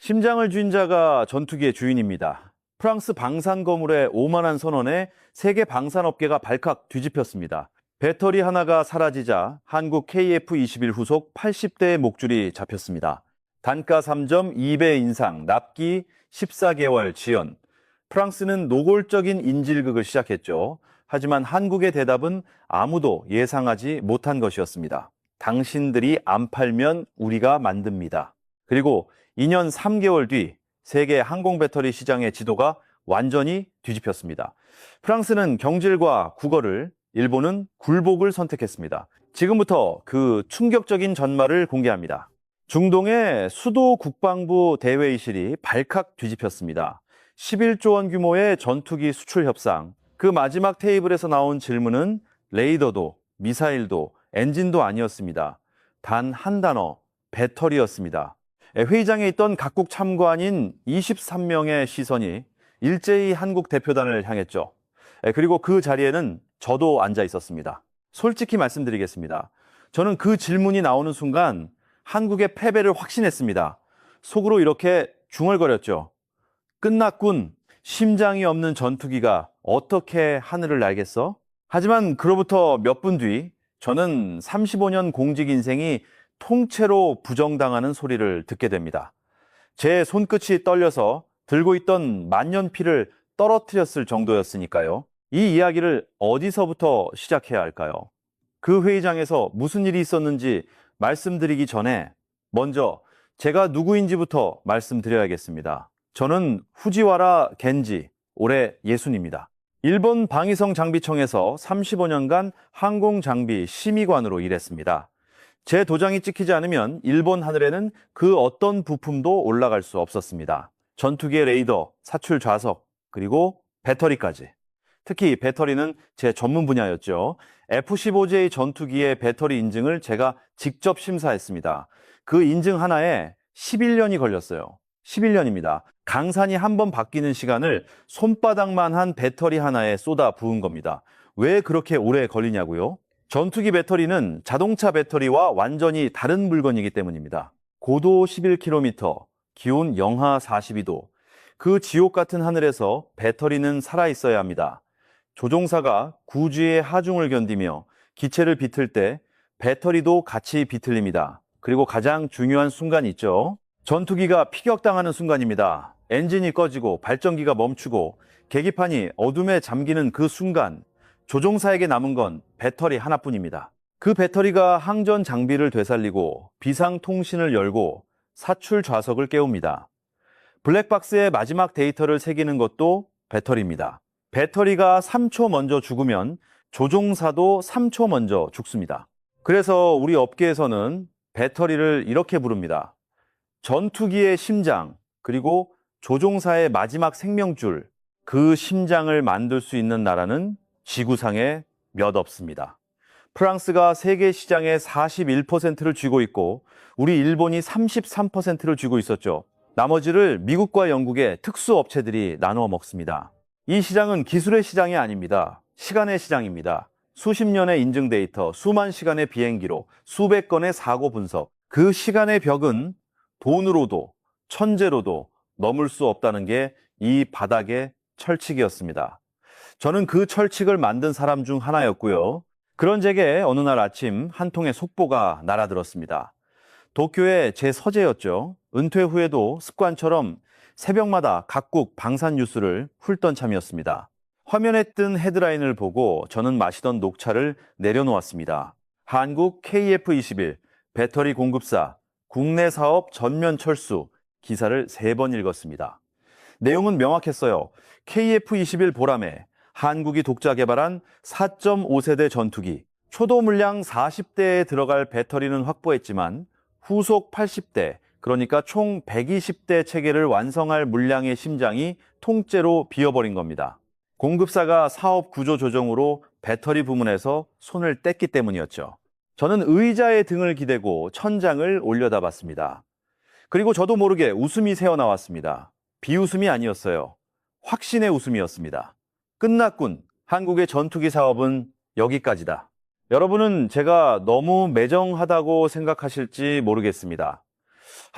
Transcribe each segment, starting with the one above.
심장을 쥔 자가 전투기의 주인입니다. 프랑스 방산 건물의 오만한 선언에 세계 방산업계가 발칵 뒤집혔습니다. 배터리 하나가 사라지자 한국 KF-21 후속 80대의 목줄이 잡혔습니다. 단가 3.2배 인상, 납기 14개월 지연. 프랑스는 노골적인 인질극을 시작했죠. 하지만 한국의 대답은 아무도 예상하지 못한 것이었습니다. 당신들이 안 팔면 우리가 만듭니다. 그리고 2년 3개월 뒤 세계 항공 배터리 시장의 지도가 완전히 뒤집혔습니다. 프랑스는 경질과 국어를, 일본은 굴복을 선택했습니다. 지금부터 그 충격적인 전말을 공개합니다. 중동의 수도 국방부 대회의실이 발칵 뒤집혔습니다. 11조 원 규모의 전투기 수출 협상. 그 마지막 테이블에서 나온 질문은 레이더도, 미사일도, 엔진도 아니었습니다. 단 한 단어, 배터리였습니다. 회의장에 있던 각국 참관인 23명의 시선이 일제히 한국 대표단을 향했죠. 그리고 그 자리에는 저도 앉아 있었습니다. 솔직히 말씀드리겠습니다. 저는 그 질문이 나오는 순간 한국의 패배를 확신했습니다. 속으로 이렇게 중얼거렸죠. 끝났군. 심장이 없는 전투기가 어떻게 하늘을 날겠어? 하지만 그로부터 몇 분 뒤 저는 35년 공직 인생이 통째로 부정당하는 소리를 듣게 됩니다. 제 손끝이 떨려서 들고 있던 만년필을 떨어뜨렸을 정도였으니까요. 이 이야기를 어디서부터 시작해야 할까요? 그 회의장에서 무슨 일이 있었는지 말씀드리기 전에 먼저 제가 누구인지부터 말씀드려야겠습니다. 저는 후지와라 겐지, 올해 60입니다. 일본 방위성 장비청에서 35년간 항공장비 심의관으로 일했습니다. 제 도장이 찍히지 않으면 일본 하늘에는 그 어떤 부품도 올라갈 수 없었습니다. 전투기의 레이더, 사출 좌석, 그리고 배터리까지. 특히 배터리는 제 전문 분야였죠. F-15J 전투기의 배터리 인증을 제가 직접 심사했습니다. 그 인증 하나에 11년이 걸렸어요. 11년입니다. 강산이 한 번 바뀌는 시간을 손바닥만 한 배터리 하나에 쏟아 부은 겁니다. 왜 그렇게 오래 걸리냐고요? 전투기 배터리는 자동차 배터리와 완전히 다른 물건이기 때문입니다. 고도 11km, 기온 영하 42도. 그 지옥 같은 하늘에서 배터리는 살아있어야 합니다. 조종사가 구주의 하중을 견디며 기체를 비틀 때 배터리도 같이 비틀립니다. 그리고 가장 중요한 순간이 있죠. 전투기가 피격당하는 순간입니다. 엔진이 꺼지고 발전기가 멈추고 계기판이 어둠에 잠기는 그 순간, 조종사에게 남은 건 배터리 하나뿐입니다. 그 배터리가 항전 장비를 되살리고 비상통신을 열고 사출 좌석을 깨웁니다. 블랙박스의 마지막 데이터를 새기는 것도 배터리입니다. 배터리가 3초 먼저 죽으면 조종사도 3초 먼저 죽습니다. 그래서 우리 업계에서는 배터리를 이렇게 부릅니다. 전투기의 심장, 그리고 조종사의 마지막 생명줄, 그 심장을 만들 수 있는 나라는 지구상에 몇 없습니다. 프랑스가 세계 시장의 41%를 쥐고 있고 우리 일본이 33%를 쥐고 있었죠. 나머지를 미국과 영국의 특수업체들이 나누어 먹습니다. 이 시장은 기술의 시장이 아닙니다. 시간의 시장입니다. 수십 년의 인증 데이터, 수만 시간의 비행 기록, 수백 건의 사고 분석. 그 시간의 벽은 돈으로도 천재로도 넘을 수 없다는 게 이 바닥의 철칙이었습니다. 저는 그 철칙을 만든 사람 중 하나였고요. 그런 제게 어느 날 아침 한 통의 속보가 날아들었습니다. 도쿄의 제 서재였죠. 은퇴 후에도 습관처럼 새벽마다 각국 방산 뉴스를 훑던 참이었습니다. 화면에 뜬 헤드라인을 보고 저는 마시던 녹차를 내려놓았습니다. 한국 KF-21 배터리 공급사 국내 사업 전면 철수, 기사를 3번 읽었습니다. 내용은 명확했어요. KF-21 보람에 한국이 독자 개발한 4.5세대 전투기, 초도 물량 40대에 들어갈 배터리는 확보했지만 후속 80대, 그러니까 총 120대 체계를 완성할 물량의 심장이 통째로 비어버린 겁니다. 공급사가 사업 구조 조정으로 배터리 부문에서 손을 뗐기 때문이었죠. 저는 의자에 등을 기대고 천장을 올려다봤습니다. 그리고 저도 모르게 웃음이 새어나왔습니다. 비웃음이 아니었어요. 확신의 웃음이었습니다. 끝났군. 한국의 전투기 사업은 여기까지다. 여러분은 제가 너무 매정하다고 생각하실지 모르겠습니다.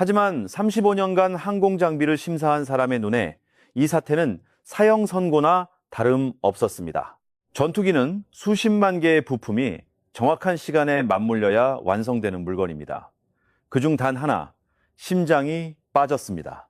하지만 35년간 항공 장비를 심사한 사람의 눈에 이 사태는 사형 선고나 다름없었습니다. 전투기는 수십만 개의 부품이 정확한 시간에 맞물려야 완성되는 물건입니다. 그중 단 하나, 심장이 빠졌습니다.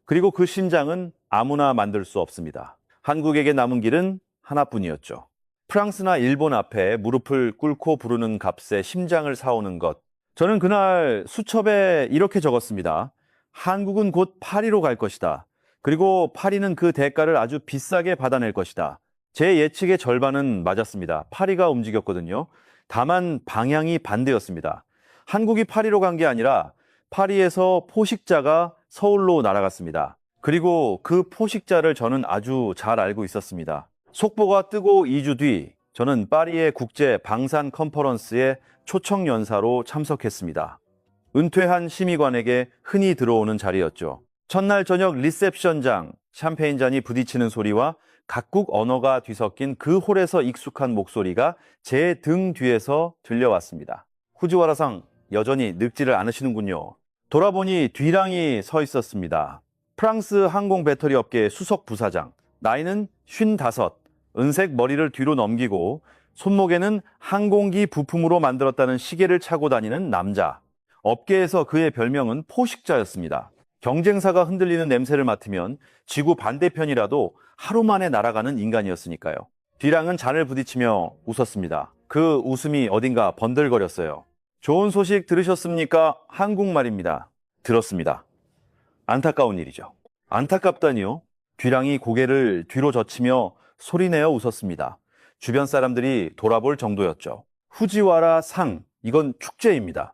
그리고 그 심장은 아무나 만들 수 없습니다. 한국에게 남은 길은 하나뿐이었죠. 프랑스나 일본 앞에 무릎을 꿇고 부르는 값에 심장을 사오는 것. 저는 그날 수첩에 이렇게 적었습니다. 한국은 곧 파리로 갈 것이다. 그리고 파리는 그 대가를 아주 비싸게 받아낼 것이다. 제 예측의 절반은 맞았습니다. 파리가 움직였거든요. 다만 방향이 반대였습니다. 한국이 파리로 간 게 아니라 파리에서 포식자가 서울로 날아갔습니다. 그리고 그 포식자를 저는 아주 잘 알고 있었습니다. 속보가 뜨고 2주 뒤 저는 파리의 국제 방산 컨퍼런스에 초청 연사로 참석했습니다. 은퇴한 심의관에게 흔히 들어오는 자리였죠. 첫날 저녁 리셉션장, 샴페인 잔이 부딪히는 소리와 각국 언어가 뒤섞인 그 홀에서 익숙한 목소리가 제 등 뒤에서 들려왔습니다. 후지와라상 여전히 늙지를 않으시는군요. 돌아보니 뒤랑이 서 있었습니다. 프랑스 항공 배터리 업계의 수석 부사장, 나이는 55, 은색 머리를 뒤로 넘기고 손목에는 항공기 부품으로 만들었다는 시계를 차고 다니는 남자. 업계에서 그의 별명은 포식자였습니다. 경쟁사가 흔들리는 냄새를 맡으면 지구 반대편이라도 하루 만에 날아가는 인간이었으니까요. 뒤랑은 잔을 부딪히며 웃었습니다. 그 웃음이 어딘가 번들거렸어요. 좋은 소식 들으셨습니까? 한국말입니다. 들었습니다. 안타까운 일이죠. 안타깝다니요? 뒤랑이 고개를 뒤로 젖히며 소리내어 웃었습니다. 주변 사람들이 돌아볼 정도였죠. 후지와라 상, 이건 축제입니다.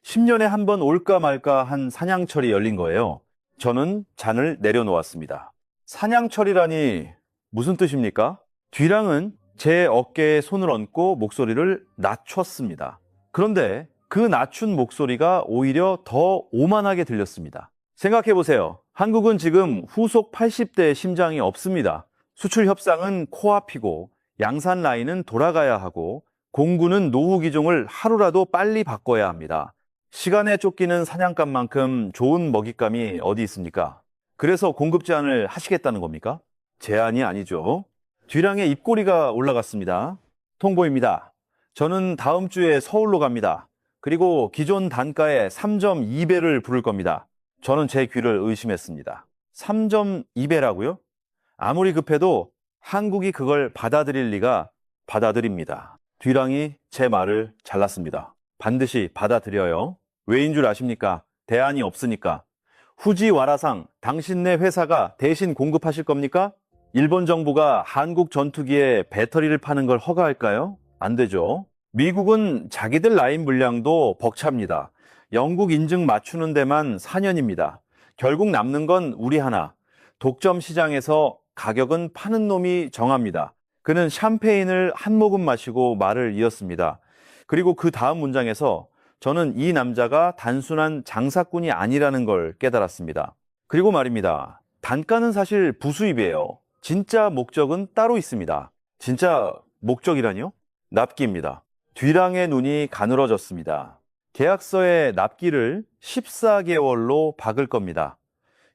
10년에 한 번 올까 말까 한 사냥철이 열린 거예요. 저는 잔을 내려놓았습니다. 사냥철이라니 무슨 뜻입니까? 뒤랑은 제 어깨에 손을 얹고 목소리를 낮췄습니다. 그런데 그 낮춘 목소리가 오히려 더 오만하게 들렸습니다. 생각해보세요. 한국은 지금 후속 80대의 심장이 없습니다. 수출 협상은 코앞이고 양산 라인은 돌아가야 하고 공군은 노후 기종을 하루라도 빨리 바꿔야 합니다. 시간에 쫓기는 사냥감만큼 좋은 먹잇감이 어디 있습니까? 그래서 공급 제한을 하시겠다는 겁니까? 제한이 아니죠. 뒤랑에 입꼬리가 올라갔습니다. 통보입니다. 저는 다음 주에 서울로 갑니다. 그리고 기존 단가의 3.2배를 부를 겁니다. 저는 제 귀를 의심했습니다. 3.2배라고요? 아무리 급해도 한국이 그걸 받아들일 리가 받아들입니다. 뒤랑이 제 말을 잘랐습니다. 반드시 받아들여요. 왜인 줄 아십니까? 대안이 없으니까. 후지와라상, 당신네 회사가 대신 공급하실 겁니까? 일본 정부가 한국 전투기에 배터리를 파는 걸 허가할까요? 안 되죠. 미국은 자기들 라인 물량도 벅찹니다. 영국 인증 맞추는 데만 4년입니다. 결국 남는 건 우리 하나. 독점 시장에서 가격은 파는 놈이 정합니다. 그는 샴페인을 한 모금 마시고 말을 이었습니다. 그리고 그 다음 문장에서 저는 이 남자가 단순한 장사꾼이 아니라는 걸 깨달았습니다. 그리고 말입니다. 단가는 사실 부수입이에요. 진짜 목적은 따로 있습니다. 진짜 목적이라니요? 납기입니다. 뒤랑의 눈이 가늘어졌습니다. 계약서에 납기를 14개월로 박을 겁니다.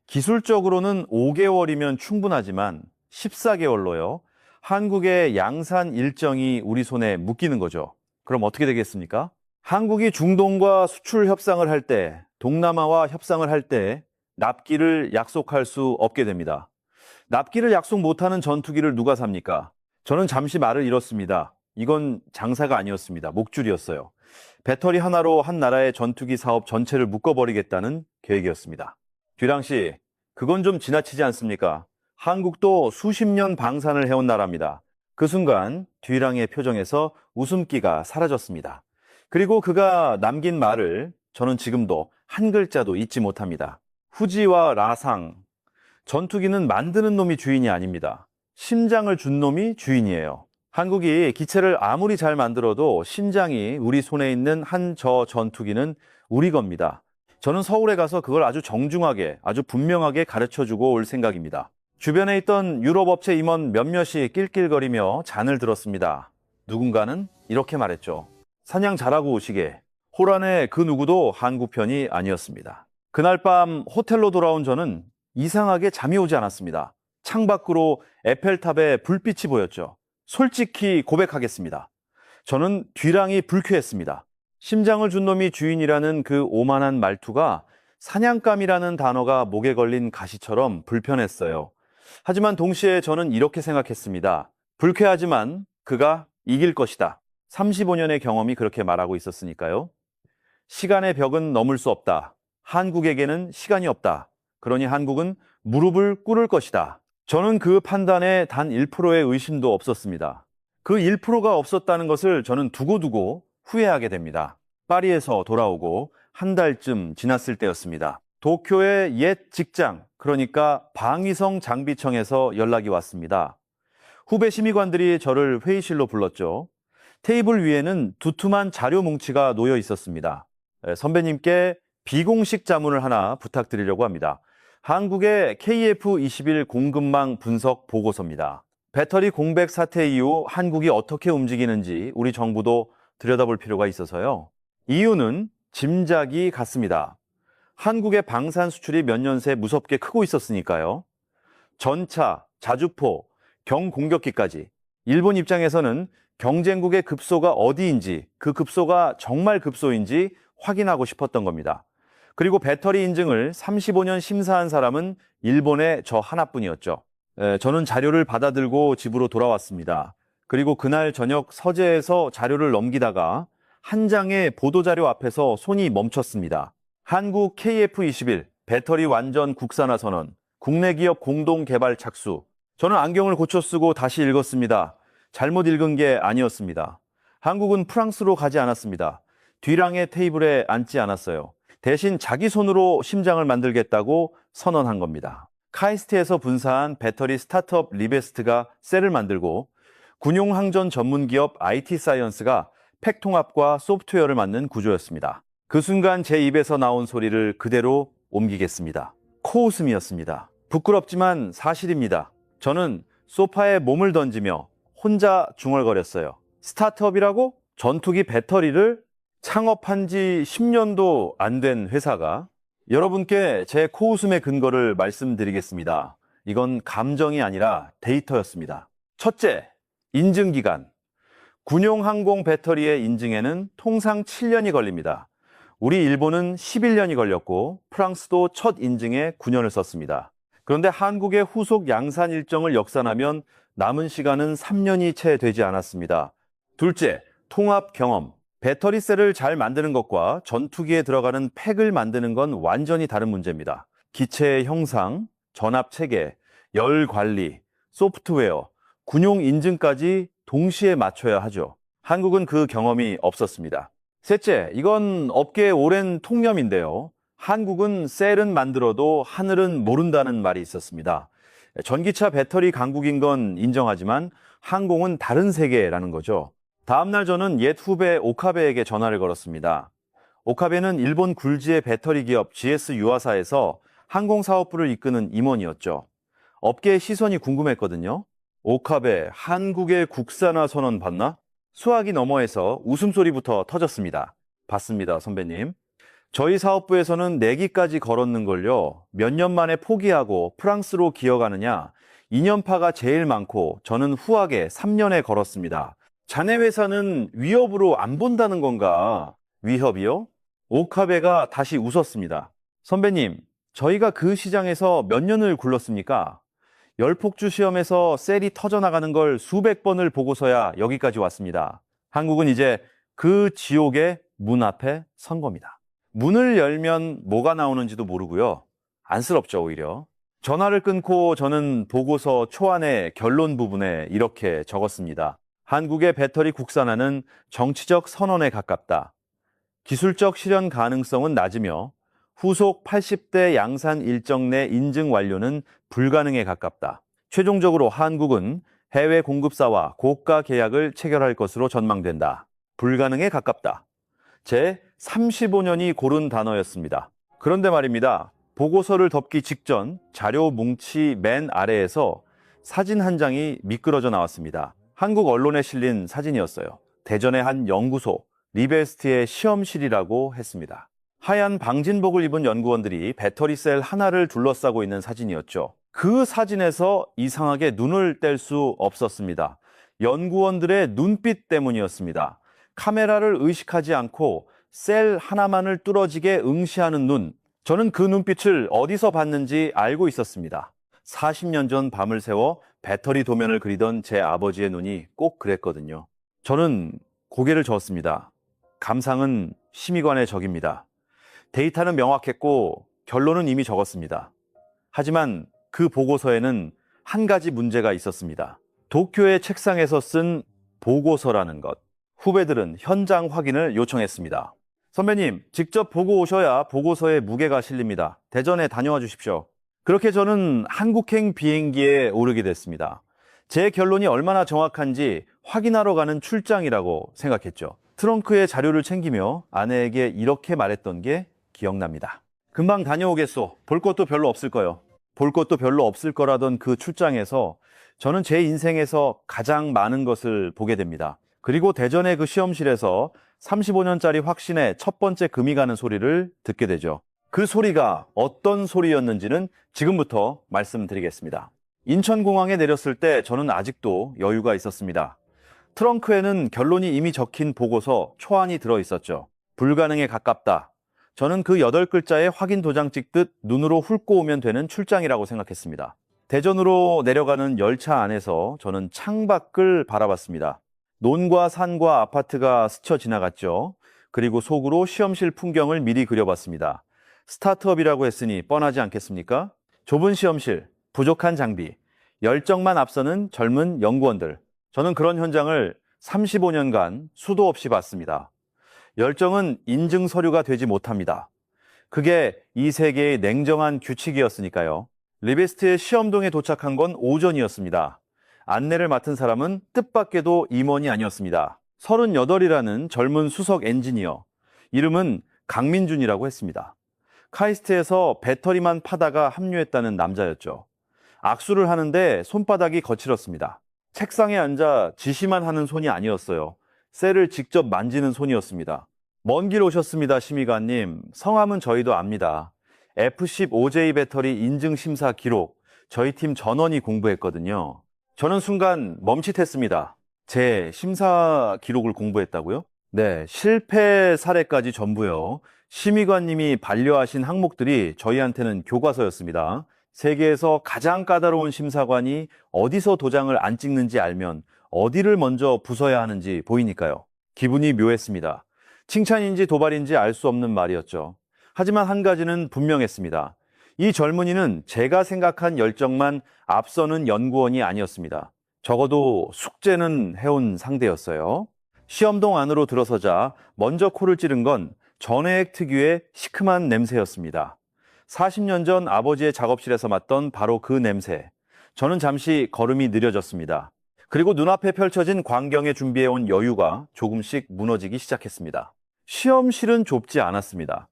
기술적으로는 5개월이면 충분하지만 14개월로요. 한국의 양산 일정이 우리 손에 묶이는 거죠. 그럼 어떻게 되겠습니까? 한국이 중동과 수출 협상을 할 때, 동남아와 협상을 할 때 납기를 약속할 수 없게 됩니다. 납기를 약속 못하는 전투기를 누가 삽니까? 저는 잠시 말을 잃었습니다. 이건 장사가 아니었습니다. 목줄이었어요. 배터리 하나로 한 나라의 전투기 사업 전체를 묶어버리겠다는 계획이었습니다. 뒤랑 씨, 그건 좀 지나치지 않습니까? 한국도 수십 년 방산을 해온 나라입니다. 그 순간 뒤랑의 표정에서 웃음기가 사라졌습니다. 그리고 그가 남긴 말을 저는 지금도 한 글자도 잊지 못합니다. 후지와 라상, 전투기는 만드는 놈이 주인이 아닙니다. 심장을 준 놈이 주인이에요. 한국이 기체를 아무리 잘 만들어도 심장이 우리 손에 있는 한 저 전투기는 우리 겁니다. 저는 서울에 가서 그걸 아주 정중하게, 아주 분명하게 가르쳐주고 올 생각입니다. 주변에 있던 유럽 업체 임원 몇몇이 낄낄거리며 잔을 들었습니다. 누군가는 이렇게 말했죠. 사냥 잘하고 오시게. 호란의 그 누구도 한국 편이 아니었습니다. 그날 밤 호텔로 돌아온 저는 이상하게 잠이 오지 않았습니다. 창밖으로 에펠탑에 불빛이 보였죠. 솔직히 고백하겠습니다. 저는 뒤랑이 불쾌했습니다. 심장을 준 놈이 주인이라는 그 오만한 말투가 사냥감이라는 단어가 목에 걸린 가시처럼 불편했어요. 하지만 동시에 저는 이렇게 생각했습니다. 불쾌하지만 그가 이길 것이다. 35년의 경험이 그렇게 말하고 있었으니까요. 시간의 벽은 넘을 수 없다. 한국에게는 시간이 없다. 그러니 한국은 무릎을 꿇을 것이다. 저는 그 판단에 단 1%의 의심도 없었습니다. 그 1%가 없었다는 것을 저는 두고두고 후회하게 됩니다. 파리에서 돌아오고 한 달쯤 지났을 때였습니다. 도쿄의 옛 직장, 그러니까 방위성 장비청에서 연락이 왔습니다. 후배 심의관들이 저를 회의실로 불렀죠. 테이블 위에는 두툼한 자료 뭉치가 놓여 있었습니다. 선배님께 비공식 자문을 하나 부탁드리려고 합니다. 한국의 KF-21 공급망 분석 보고서입니다. 배터리 공백 사태 이후 한국이 어떻게 움직이는지 우리 정부도 들여다볼 필요가 있어서요. 이유는 짐작이 같습니다. 한국의 방산 수출이 몇 년 새 무섭게 크고 있었으니까요. 전차, 자주포, 경공격기까지 일본 입장에서는 경쟁국의 급소가 어디인지, 그 급소가 정말 급소인지 확인하고 싶었던 겁니다. 그리고 배터리 인증을 35년 심사한 사람은 일본의 저 하나뿐이었죠. 저는 자료를 받아들고 집으로 돌아왔습니다. 그리고 그날 저녁 서재에서 자료를 넘기다가 한 장의 보도자료 앞에서 손이 멈췄습니다. 한국 KF-21 배터리 완전 국산화 선언, 국내 기업 공동 개발 착수. 저는 안경을 고쳐 쓰고 다시 읽었습니다. 잘못 읽은 게 아니었습니다. 한국은 프랑스로 가지 않았습니다. 뒤랑의 테이블에 앉지 않았어요. 대신 자기 손으로 심장을 만들겠다고 선언한 겁니다. 카이스트에서 분사한 배터리 스타트업 리베스트가 셀을 만들고 군용 항전 전문 기업 IT 사이언스가 팩 통합과 소프트웨어를 만든 구조였습니다. 그 순간 제 입에서 나온 소리를 그대로 옮기겠습니다. 코웃음이었습니다. 부끄럽지만 사실입니다. 저는 소파에 몸을 던지며 혼자 중얼거렸어요. 스타트업이라고? 전투기 배터리를 창업한 지 10년도 안 된 회사가? 여러분께 제 코웃음의 근거를 말씀드리겠습니다. 이건 감정이 아니라 데이터였습니다. 첫째, 인증기간. 군용 항공 배터리의 인증에는 통상 7년이 걸립니다. 우리 일본은 11년이 걸렸고 프랑스도 첫 인증에 9년을 썼습니다. 그런데 한국의 후속 양산 일정을 역산하면 남은 시간은 3년이 채 되지 않았습니다. 둘째, 통합 경험. 배터리 셀을 잘 만드는 것과 전투기에 들어가는 팩을 만드는 건 완전히 다른 문제입니다. 기체의 형상, 전압 체계, 열 관리, 소프트웨어, 군용 인증까지 동시에 맞춰야 하죠. 한국은 그 경험이 없었습니다. 셋째, 이건 업계의 오랜 통념인데요. 한국은 셀은 만들어도 하늘은 모른다는 말이 있었습니다. 전기차 배터리 강국인 건 인정하지만 항공은 다른 세계라는 거죠. 다음날 저는 옛 후배 오카베에게 전화를 걸었습니다. 오카베는 일본 굴지의 배터리 기업 GS 유아사에서 항공사업부를 이끄는 임원이었죠. 업계의 시선이 궁금했거든요. 오카베, 한국의 국산화 선언 봤나? 수화기 너머에서 웃음소리부터 터졌습니다. 봤습니다, 선배님. 저희 사업부에서는 내기까지 걸었는걸요. 몇 년 만에 포기하고 프랑스로 기어가느냐? 2년파가 제일 많고 저는 후하게 3년에 걸었습니다. 자네 회사는 위협으로 안 본다는 건가? 위협이요? 오카베가 다시 웃었습니다. 선배님, 저희가 그 시장에서 몇 년을 굴렀습니까? 열폭주 시험에서 셀이 터져나가는 걸 수백 번을 보고서야 여기까지 왔습니다. 한국은 이제 그 지옥의 문 앞에 선 겁니다. 문을 열면 뭐가 나오는지도 모르고요. 안쓰럽죠, 오히려. 전화를 끊고 저는 보고서 초안의 결론 부분에 이렇게 적었습니다. 한국의 배터리 국산화는 정치적 선언에 가깝다. 기술적 실현 가능성은 낮으며 후속 80대 양산 일정 내 인증 완료는 불가능에 가깝다. 최종적으로 한국은 해외 공급사와 고가 계약을 체결할 것으로 전망된다. 불가능에 가깝다. 제 35년이 고른 단어였습니다. 그런데 말입니다. 보고서를 덮기 직전 자료 뭉치 맨 아래에서 사진 한 장이 미끄러져 나왔습니다. 한국 언론에 실린 사진이었어요. 대전의 한 연구소, 리베스트의 시험실이라고 했습니다. 하얀 방진복을 입은 연구원들이 배터리셀 하나를 둘러싸고 있는 사진이었죠. 그 사진에서 이상하게 눈을 뗄 수 없었습니다. 연구원들의 눈빛 때문이었습니다. 카메라를 의식하지 않고 셀 하나만을 뚫어지게 응시하는 눈. 저는 그 눈빛을 어디서 봤는지 알고 있었습니다. 40년 전 밤을 새워 배터리 도면을 그리던 제 아버지의 눈이 꼭 그랬거든요. 저는 고개를 저었습니다. 감상은 심의관의 적입니다. 데이터는 명확했고 결론은 이미 적었습니다. 하지만 그 보고서에는 한 가지 문제가 있었습니다. 도쿄의 책상에서 쓴 보고서라는 것. 후배들은 현장 확인을 요청했습니다. 선배님, 직접 보고 오셔야 보고서에 무게가 실립니다. 대전에 다녀와 주십시오. 그렇게 저는 한국행 비행기에 오르게 됐습니다. 제 결론이 얼마나 정확한지 확인하러 가는 출장이라고 생각했죠. 트렁크에 자료를 챙기며 아내에게 이렇게 말했던 게 기억납니다. 금방 다녀오겠소. 볼 것도 별로 없을 거요. 볼 것도 별로 없을 거라던 그 출장에서 저는 제 인생에서 가장 많은 것을 보게 됩니다. 그리고 대전의 그 시험실에서 35년짜리 확신의 첫 번째 금이 가는 소리를 듣게 되죠. 그 소리가 어떤 소리였는지는 지금부터 말씀드리겠습니다. 인천공항에 내렸을 때 저는 아직도 여유가 있었습니다. 트렁크에는 결론이 이미 적힌 보고서 초안이 들어 있었죠. 불가능에 가깝다. 저는 그 8글자에 확인 도장 찍듯 눈으로 훑고 오면 되는 출장이라고 생각했습니다. 대전으로 내려가는 열차 안에서 저는 창밖을 바라봤습니다. 논과 산과 아파트가 스쳐 지나갔죠. 그리고 속으로 시험실 풍경을 미리 그려봤습니다. 스타트업이라고 했으니 뻔하지 않겠습니까? 좁은 시험실, 부족한 장비, 열정만 앞서는 젊은 연구원들. 저는 그런 현장을 35년간 수도 없이 봤습니다. 열정은 인증 서류가 되지 못합니다. 그게 이 세계의 냉정한 규칙이었으니까요. 리베스트의 시험동에 도착한 건 오전이었습니다. 안내를 맡은 사람은 뜻밖에도 임원이 아니었습니다. 38이라는 젊은 수석 엔지니어. 이름은 강민준이라고 했습니다. 카이스트에서 배터리만 파다가 합류했다는 남자였죠. 악수를 하는데 손바닥이 거칠었습니다. 책상에 앉아 지시만 하는 손이 아니었어요. 셀을 직접 만지는 손이었습니다. 먼 길 오셨습니다, 심의관님. 성함은 저희도 압니다. F15J 배터리 인증 심사 기록, 저희 팀 전원이 공부했거든요. 저는 순간 멈칫했습니다. 제 심사 기록을 공부했다고요? 네, 실패 사례까지 전부요. 심의관님이 반려하신 항목들이 저희한테는 교과서였습니다. 세계에서 가장 까다로운 심사관이 어디서 도장을 안 찍는지 알면 어디를 먼저 부숴야 하는지 보이니까요. 기분이 묘했습니다. 칭찬인지 도발인지 알 수 없는 말이었죠. 하지만 한 가지는 분명했습니다. 이 젊은이는 제가 생각한 열정만 앞서는 연구원이 아니었습니다. 적어도 숙제는 해온 상대였어요. 시험동 안으로 들어서자 먼저 코를 찌른 건 전해액 특유의 시큼한 냄새였습니다. 40년 전 아버지의 작업실에서 맡던 바로 그 냄새. 저는 잠시 걸음이 느려졌습니다. 그리고 눈앞에 펼쳐진 광경에 준비해온 여유가 조금씩 무너지기 시작했습니다. 시험실은 좁지 않았습니다.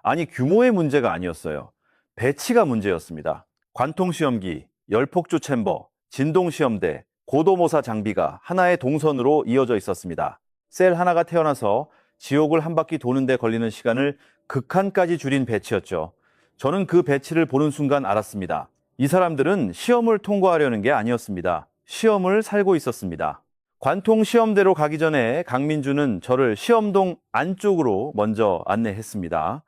아니, 규모의 문제가 아니었어요. 배치가 문제였습니다. 관통시험기, 열폭주 챔버, 진동시험대, 고도모사 장비가 하나의 동선으로 이어져 있었습니다. 셀 하나가 태어나서 지옥을 한 바퀴 도는데 걸리는 시간을 극한까지 줄인 배치였죠. 저는 그 배치를 보는 순간 알았습니다. 이 사람들은 시험을 통과하려는 게 아니었습니다. 시험을 살고 있었습니다. 관통 시험대로 가기 전에 강민주는 저를 시험동 안쪽으로 먼저 안내했습니다.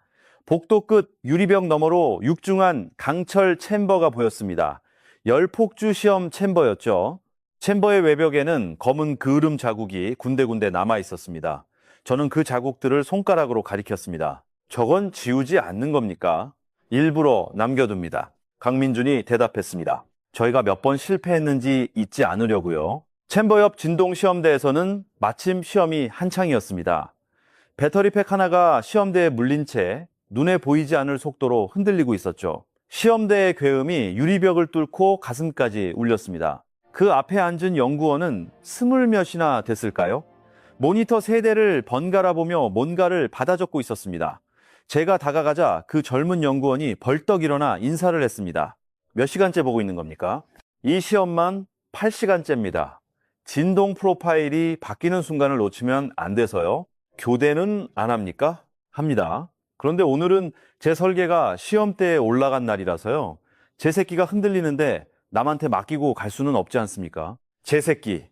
복도 끝 유리벽 너머로 육중한 강철 챔버가 보였습니다. 열폭주 시험 챔버였죠. 챔버의 외벽에는 검은 그을음 자국이 군데군데 남아 있었습니다. 저는 그 자국들을 손가락으로 가리켰습니다. 저건 지우지 않는 겁니까? 일부러 남겨둡니다. 강민준이 대답했습니다. 저희가 몇 번 실패했는지 잊지 않으려고요. 챔버 옆 진동시험대에서는 마침 시험이 한창이었습니다. 배터리팩 하나가 시험대에 물린 채 눈에 보이지 않을 속도로 흔들리고 있었죠. 시험대의 괴음이 유리벽을 뚫고 가슴까지 울렸습니다. 그 앞에 앉은 연구원은 20몇이나 됐을까요? 모니터 3대를 번갈아 보며 뭔가를 받아 적고 있었습니다. 제가 다가가자 그 젊은 연구원이 벌떡 일어나 인사를 했습니다. 몇 시간째 보고 있는 겁니까? 이 시험만 8시간째입니다. 진동 프로파일이 바뀌는 순간을 놓치면 안 돼서요. 교대는 안 합니까? 합니다. 그런데 오늘은 제 설계가 시험대에 올라간 날이라서요. 제 새끼가 흔들리는데 남한테 맡기고 갈 수는 없지 않습니까? 제 새끼.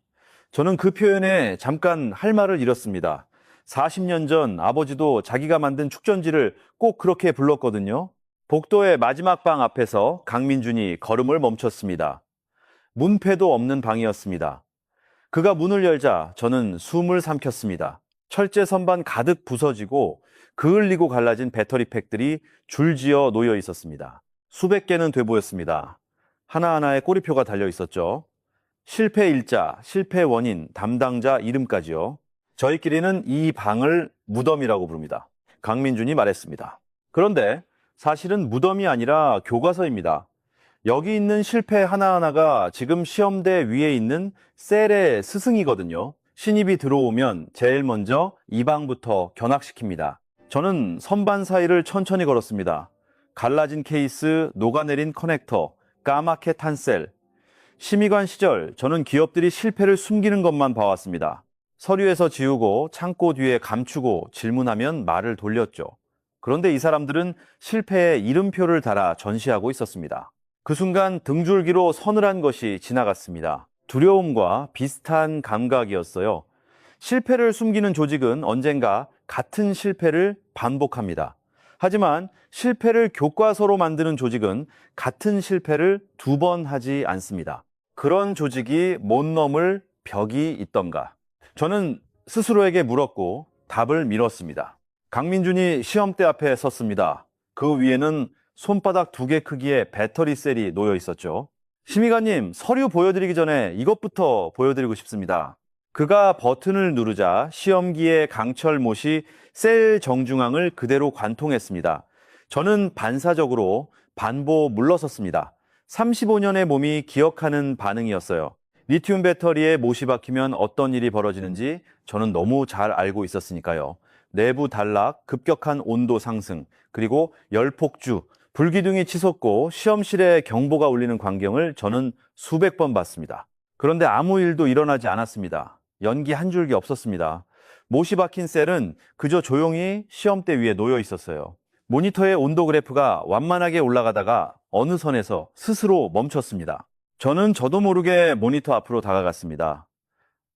저는 그 표현에 잠깐 할 말을 잃었습니다. 40년 전 아버지도 자기가 만든 축전지를 꼭 그렇게 불렀거든요. 복도의 마지막 방 앞에서 강민준이 걸음을 멈췄습니다. 문패도 없는 방이었습니다. 그가 문을 열자 저는 숨을 삼켰습니다. 철제 선반 가득 부서지고 그을리고 갈라진 배터리 팩들이 줄지어 놓여 있었습니다. 수백 개는 돼 보였습니다. 하나하나에 꼬리표가 달려 있었죠. 실패 일자, 실패 원인, 담당자 이름까지요. 저희끼리는 이 방을 무덤이라고 부릅니다. 강민준이 말했습니다. 그런데 사실은 무덤이 아니라 교과서입니다. 여기 있는 실패 하나하나가 지금 시험대 위에 있는 셀의 스승이거든요. 신입이 들어오면 제일 먼저 이 방부터 견학시킵니다. 저는 선반 사이를 천천히 걸었습니다. 갈라진 케이스, 녹아내린 커넥터, 까맣게 탄 셀. 심의관 시절 저는 기업들이 실패를 숨기는 것만 봐왔습니다. 서류에서 지우고 창고 뒤에 감추고 질문하면 말을 돌렸죠. 그런데 이 사람들은 실패에 이름표를 달아 전시하고 있었습니다. 그 순간 등줄기로 서늘한 것이 지나갔습니다. 두려움과 비슷한 감각이었어요. 실패를 숨기는 조직은 언젠가 같은 실패를 반복합니다. 하지만 실패를 교과서로 만드는 조직은 같은 실패를 2번 하지 않습니다. 그런 조직이 못 넘을 벽이 있던가. 저는 스스로에게 물었고 답을 밀었습니다. 강민준이 시험대 앞에 섰습니다. 그 위에는 손바닥 2개 크기의 배터리 셀이 놓여 있었죠. 심의관님, 서류 보여드리기 전에 이것부터 보여드리고 싶습니다. 그가 버튼을 누르자 시험기의 강철 못이 셀 정중앙을 그대로 관통했습니다. 저는 반사적으로 반보 물러섰습니다. 35년의 몸이 기억하는 반응이었어요. 리튬 배터리에 못이 박히면 어떤 일이 벌어지는지 저는 너무 잘 알고 있었으니까요. 내부 단락, 급격한 온도 상승, 그리고 열폭주, 불기둥이 치솟고 시험실에 경보가 울리는 광경을 저는 수백 번 봤습니다. 그런데 아무 일도 일어나지 않았습니다. 연기 한 줄기 없었습니다. 못이 박힌 셀은 그저 조용히 시험대 위에 놓여 있었어요. 모니터의 온도 그래프가 완만하게 올라가다가 어느 선에서 스스로 멈췄습니다. 저는 저도 모르게 모니터 앞으로 다가갔습니다.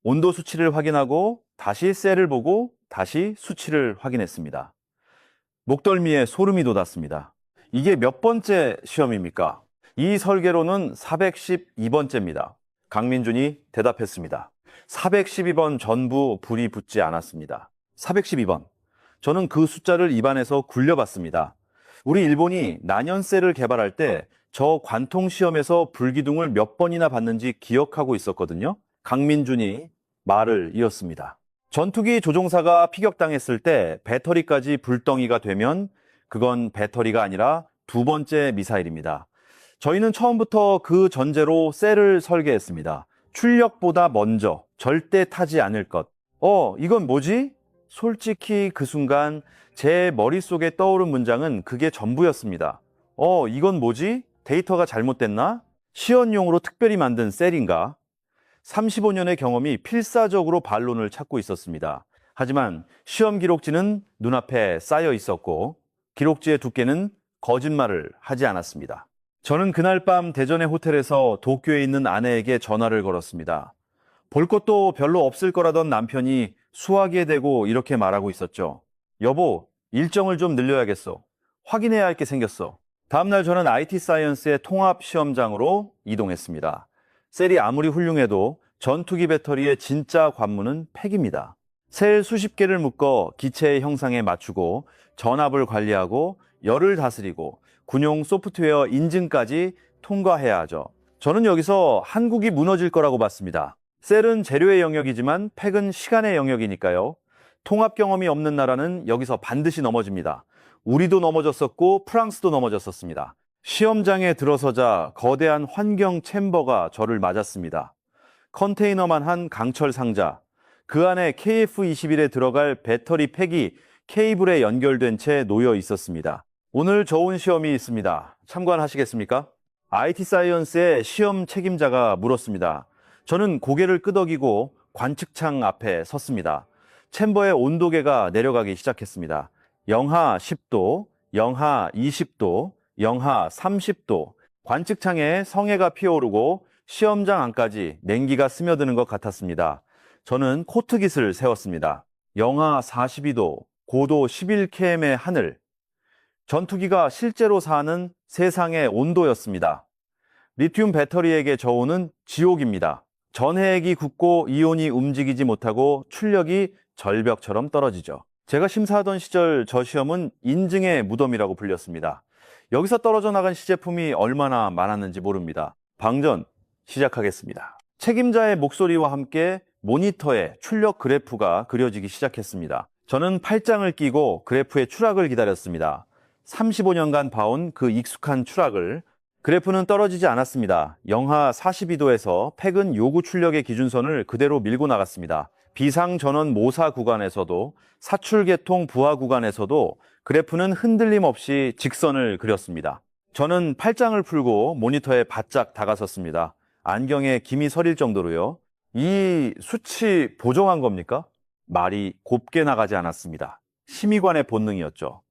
온도 수치를 확인하고 다시 셀을 보고 다시 수치를 확인했습니다. 목덜미에 소름이 돋았습니다. 이게 몇 번째 시험입니까? 이 설계로는 412번째입니다. 강민준이 대답했습니다. 412번 전부 불이 붙지 않았습니다. 412번. 저는 그 숫자를 입안에서 굴려봤습니다. 우리 일본이 난연셀을 개발할 때 저 관통 시험에서 불기둥을 몇 번이나 봤는지 기억하고 있었거든요. 강민준이 말을 이었습니다. 전투기 조종사가 피격당했을 때 배터리까지 불덩이가 되면 그건 배터리가 아니라 2번째 미사일입니다. 저희는 처음부터 그 전제로 셀을 설계했습니다. 출력보다 먼저 절대 타지 않을 것. 이건 뭐지? 솔직히 그 순간 제 머릿속에 떠오른 문장은 그게 전부였습니다. 이건 뭐지? 데이터가 잘못됐나? 시연용으로 특별히 만든 셀인가? 35년의 경험이 필사적으로 반론을 찾고 있었습니다. 하지만 시험 기록지는 눈앞에 쌓여 있었고 기록지의 두께는 거짓말을 하지 않았습니다. 저는 그날 밤 대전의 호텔에서 도쿄에 있는 아내에게 전화를 걸었습니다. 볼 것도 별로 없을 거라던 남편이 수화기에 대고 이렇게 말하고 있었죠. 여보, 일정을 좀 늘려야겠어. 확인해야 할 게 생겼어. 다음날 저는 IT 사이언스의 통합 시험장으로 이동했습니다. 셀이 아무리 훌륭해도 전투기 배터리의 진짜 관문은 팩입니다. 셀 수십 개를 묶어 기체의 형상에 맞추고 전압을 관리하고 열을 다스리고 군용 소프트웨어 인증까지 통과해야 하죠. 저는 여기서 한국이 무너질 거라고 봤습니다. 셀은 재료의 영역이지만 팩은 시간의 영역이니까요. 통합 경험이 없는 나라는 여기서 반드시 넘어집니다. 우리도 넘어졌었고 프랑스도 넘어졌었습니다. 시험장에 들어서자 거대한 환경 챔버가 저를 맞았습니다. 컨테이너만 한 강철 상자, 그 안에 KF-21에 들어갈 배터리 팩이 케이블에 연결된 채 놓여 있었습니다. 오늘 좋은 시험이 있습니다. 참관하시겠습니까? IT 사이언스의 시험 책임자가 물었습니다. 저는 고개를 끄덕이고 관측창 앞에 섰습니다. 챔버의 온도계가 내려가기 시작했습니다. 영하 10도, 영하 20도, 영하 30도, 관측창에 성해가 피어오르고 시험장 안까지 냉기가 스며드는 것 같았습니다. 저는 코트깃을 세웠습니다. 영하 42도, 고도 11km의 하늘. 전투기가 실제로 사는 세상의 온도였습니다. 리튬 배터리에게 저온은 지옥입니다. 전해액이 굳고 이온이 움직이지 못하고 출력이 절벽처럼 떨어지죠. 제가 심사하던 시절 저 시험은 인증의 무덤이라고 불렸습니다. 여기서 떨어져 나간 시제품이 얼마나 많았는지 모릅니다. 방전 시작하겠습니다. 책임자의 목소리와 함께 모니터에 출력 그래프가 그려지기 시작했습니다. 저는 팔짱을 끼고 그래프의 추락을 기다렸습니다. 35년간 봐온 그 익숙한 추락을. 그래프는 떨어지지 않았습니다. 영하 42도에서 패근 요구 출력의 기준선을 그대로 밀고 나갔습니다. 비상전원 모사 구간에서도 사출계통 부하 구간에서도 그래프는 흔들림 없이 직선을 그렸습니다. 저는 팔짱을 풀고 모니터에 바짝 다가섰습니다. 안경에 김이 서릴 정도로요. 이 수치 보정한 겁니까? 말이 곱게 나가지 않았습니다. 심의관의 본능이었죠.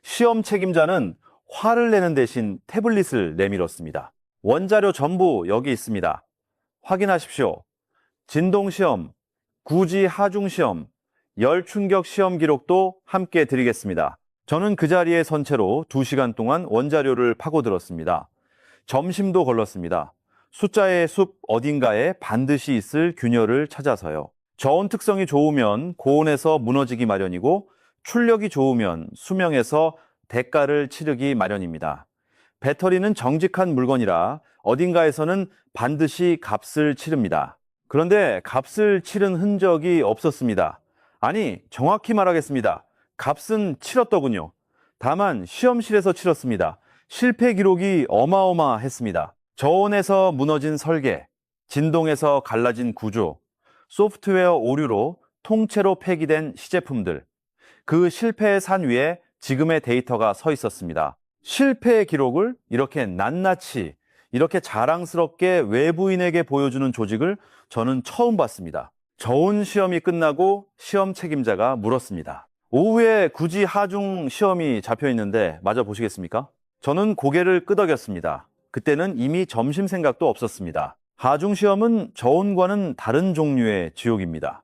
시험 책임자는 화를 내는 대신 태블릿을 내밀었습니다. 원자료 전부 여기 있습니다. 확인하십시오. 진동시험, 구지 하중시험, 열충격 시험 기록도 함께 드리겠습니다. 저는 그 자리에 선 채로 2시간 동안 원자료를 파고들었습니다. 점심도 걸렀습니다. 숫자의 숲 어딘가에 반드시 있을 균열을 찾아서요. 저온 특성이 좋으면 고온에서 무너지기 마련이고 출력이 좋으면 수명에서 대가를 치르기 마련입니다. 배터리는 정직한 물건이라 어딘가에서는 반드시 값을 치릅니다. 그런데 값을 치른 흔적이 없었습니다. 아니, 정확히 말하겠습니다. 값은 치렀더군요. 다만 시험실에서 치렀습니다. 실패 기록이 어마어마했습니다. 저온에서 무너진 설계, 진동에서 갈라진 구조, 소프트웨어 오류로 통째로 폐기된 시제품들. 그 실패의 산 위에 지금의 데이터가 서 있었습니다. 실패의 기록을 이렇게 낱낱이, 이렇게 자랑스럽게 외부인에게 보여주는 조직을 저는 처음 봤습니다. 저온 시험이 끝나고 시험 책임자가 물었습니다. 오후에 구지 하중 시험이 잡혀 있는데 마저 보시겠습니까? 저는 고개를 끄덕였습니다. 그때는 이미 점심 생각도 없었습니다. 하중 시험은 저온과는 다른 종류의 지옥입니다.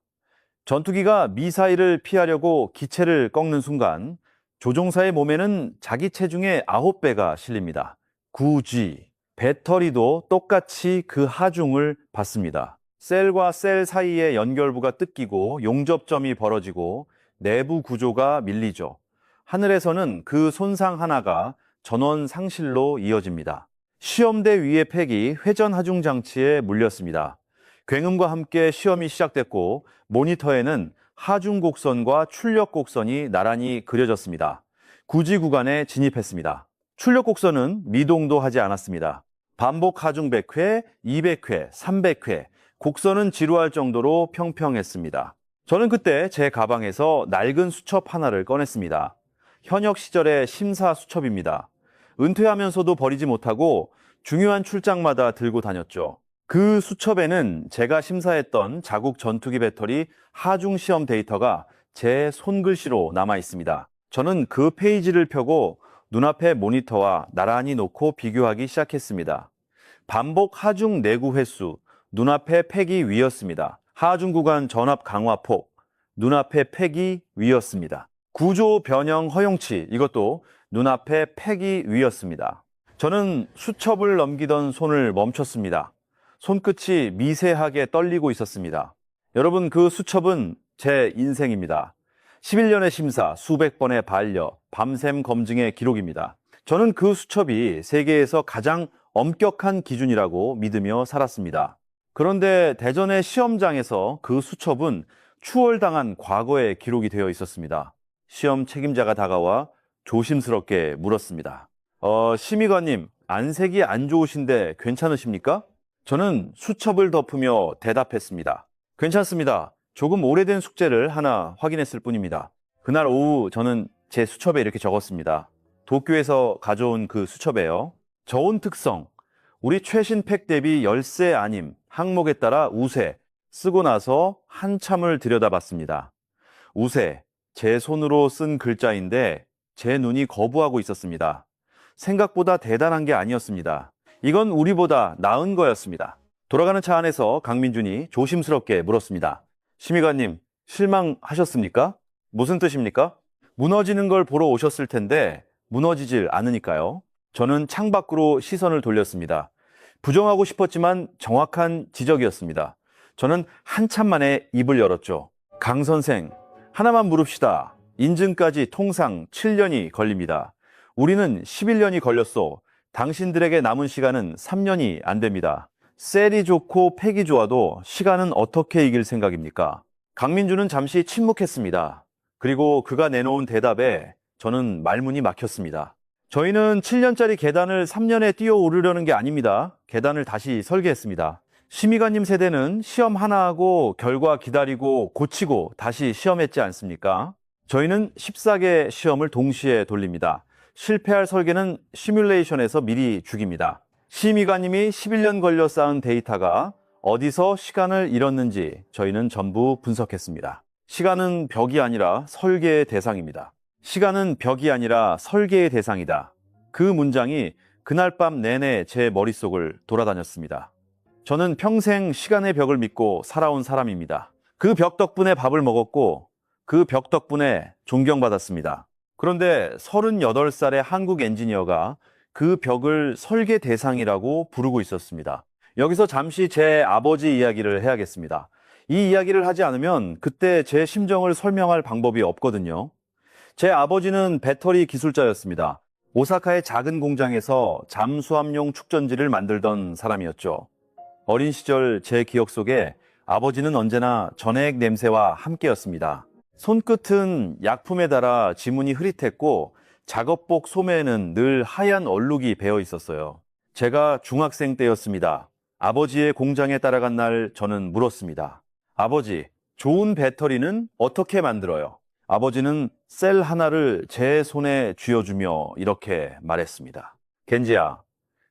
전투기가 미사일을 피하려고 기체를 꺾는 순간 조종사의 몸에는 자기 체중의 9배가 실립니다. 구지, 배터리도 똑같이 그 하중을 받습니다. 셀과 셀 사이의 연결부가 뜯기고 용접점이 벌어지고 내부 구조가 밀리죠. 하늘에서는 그 손상 하나가 전원 상실로 이어집니다. 시험대 위의 팩이 회전 하중 장치에 물렸습니다. 굉음과 함께 시험이 시작됐고 모니터에는 하중 곡선과 출력 곡선이 나란히 그려졌습니다. 구지 구간에 진입했습니다. 출력 곡선은 미동도 하지 않았습니다. 반복 하중 100회, 200회, 300회, 곡선은 지루할 정도로 평평했습니다. 저는 그때 제 가방에서 낡은 수첩 하나를 꺼냈습니다. 현역 시절의 심사 수첩입니다. 은퇴하면서도 버리지 못하고 중요한 출장마다 들고 다녔죠. 그 수첩에는 제가 심사했던 자국 전투기 배터리 하중 시험 데이터가 제 손글씨로 남아 있습니다. 저는 그 페이지를 펴고 눈앞에 모니터와 나란히 놓고 비교하기 시작했습니다. 반복 하중 내구 횟수, 눈앞에 팩이 위였습니다. 하중 구간 전압 강화폭, 눈앞에 팩이 위였습니다. 구조 변형 허용치, 이것도 눈앞에 팩이 위였습니다. 저는 수첩을 넘기던 손을 멈췄습니다. 손끝이 미세하게 떨리고 있었습니다. 여러분, 그 수첩은 제 인생입니다. 11년의 심사, 수백 번의 반려, 밤샘 검증의 기록입니다. 저는 그 수첩이 세계에서 가장 엄격한 기준이라고 믿으며 살았습니다. 그런데 대전의 시험장에서 그 수첩은 추월당한 과거의 기록이 되어 있었습니다. 시험 책임자가 다가와 조심스럽게 물었습니다. 심의관님, 안색이 안 좋으신데 괜찮으십니까? 저는 수첩을 덮으며 대답했습니다. 괜찮습니다. 조금 오래된 숙제를 하나 확인했을 뿐입니다. 그날 오후 저는 제 수첩에 이렇게 적었습니다. 도쿄에서 가져온 그 수첩에요. 저온 특성, 우리 최신 팩 대비 열세 아님, 항목에 따라 우세, 쓰고 나서 한참을 들여다봤습니다. 우세, 제 손으로 쓴 글자인데 제 눈이 거부하고 있었습니다. 생각보다 대단한 게 아니었습니다. 이건 우리보다 나은 거였습니다. 돌아가는 차 안에서 강민준이 조심스럽게 물었습니다. 심의관님, 실망하셨습니까? 무슨 뜻입니까? 무너지는 걸 보러 오셨을 텐데 무너지질 않으니까요. 저는 창밖으로 시선을 돌렸습니다. 부정하고 싶었지만 정확한 지적이었습니다. 저는 한참 만에 입을 열었죠. 강 선생, 하나만 물읍시다. 인증까지 통상 7년이 걸립니다. 우리는 11년이 걸렸소. 당신들에게 남은 시간은 3년이 안 됩니다. 셀이 좋고 팩이 좋아도 시간은 어떻게 이길 생각입니까? 강민주는 잠시 침묵했습니다. 그리고 그가 내놓은 대답에 저는 말문이 막혔습니다. 저희는 7년짜리 계단을 3년에 뛰어 오르려는 게 아닙니다. 계단을 다시 설계했습니다. 심의관님 세대는 시험 하나 하고 결과 기다리고 고치고 다시 시험했지 않습니까? 저희는 14개 시험을 동시에 돌립니다. 실패할 설계는 시뮬레이션에서 미리 죽입니다. 심의관님이 11년 걸려 쌓은 데이터가 어디서 시간을 잃었는지 저희는 전부 분석했습니다. 시간은 벽이 아니라 설계의 대상입니다. 시간은 벽이 아니라 설계의 대상이다. 그 문장이 그날 밤 내내 제 머릿속을 돌아다녔습니다. 저는 평생 시간의 벽을 믿고 살아온 사람입니다. 그 벽 덕분에 밥을 먹었고 그 벽 덕분에 존경받았습니다. 그런데 38살의 한국 엔지니어가 그 벽을 설계 대상이라고 부르고 있었습니다. 여기서 잠시 제 아버지 이야기를 해야겠습니다. 이 이야기를 하지 않으면 그때 제 심정을 설명할 방법이 없거든요. 제 아버지는 배터리 기술자였습니다. 오사카의 작은 공장에서 잠수함용 축전지를 만들던 사람이었죠. 어린 시절 제 기억 속에 아버지는 언제나 전해액 냄새와 함께였습니다. 손끝은 약품에 달아 지문이 흐릿했고 작업복 소매에는 늘 하얀 얼룩이 배어 있었어요. 제가 중학생 때였습니다. 아버지의 공장에 따라간 날 저는 물었습니다. 아버지, 좋은 배터리는 어떻게 만들어요? 아버지는 셀 하나를 제 손에 쥐어주며 이렇게 말했습니다. 겐지야,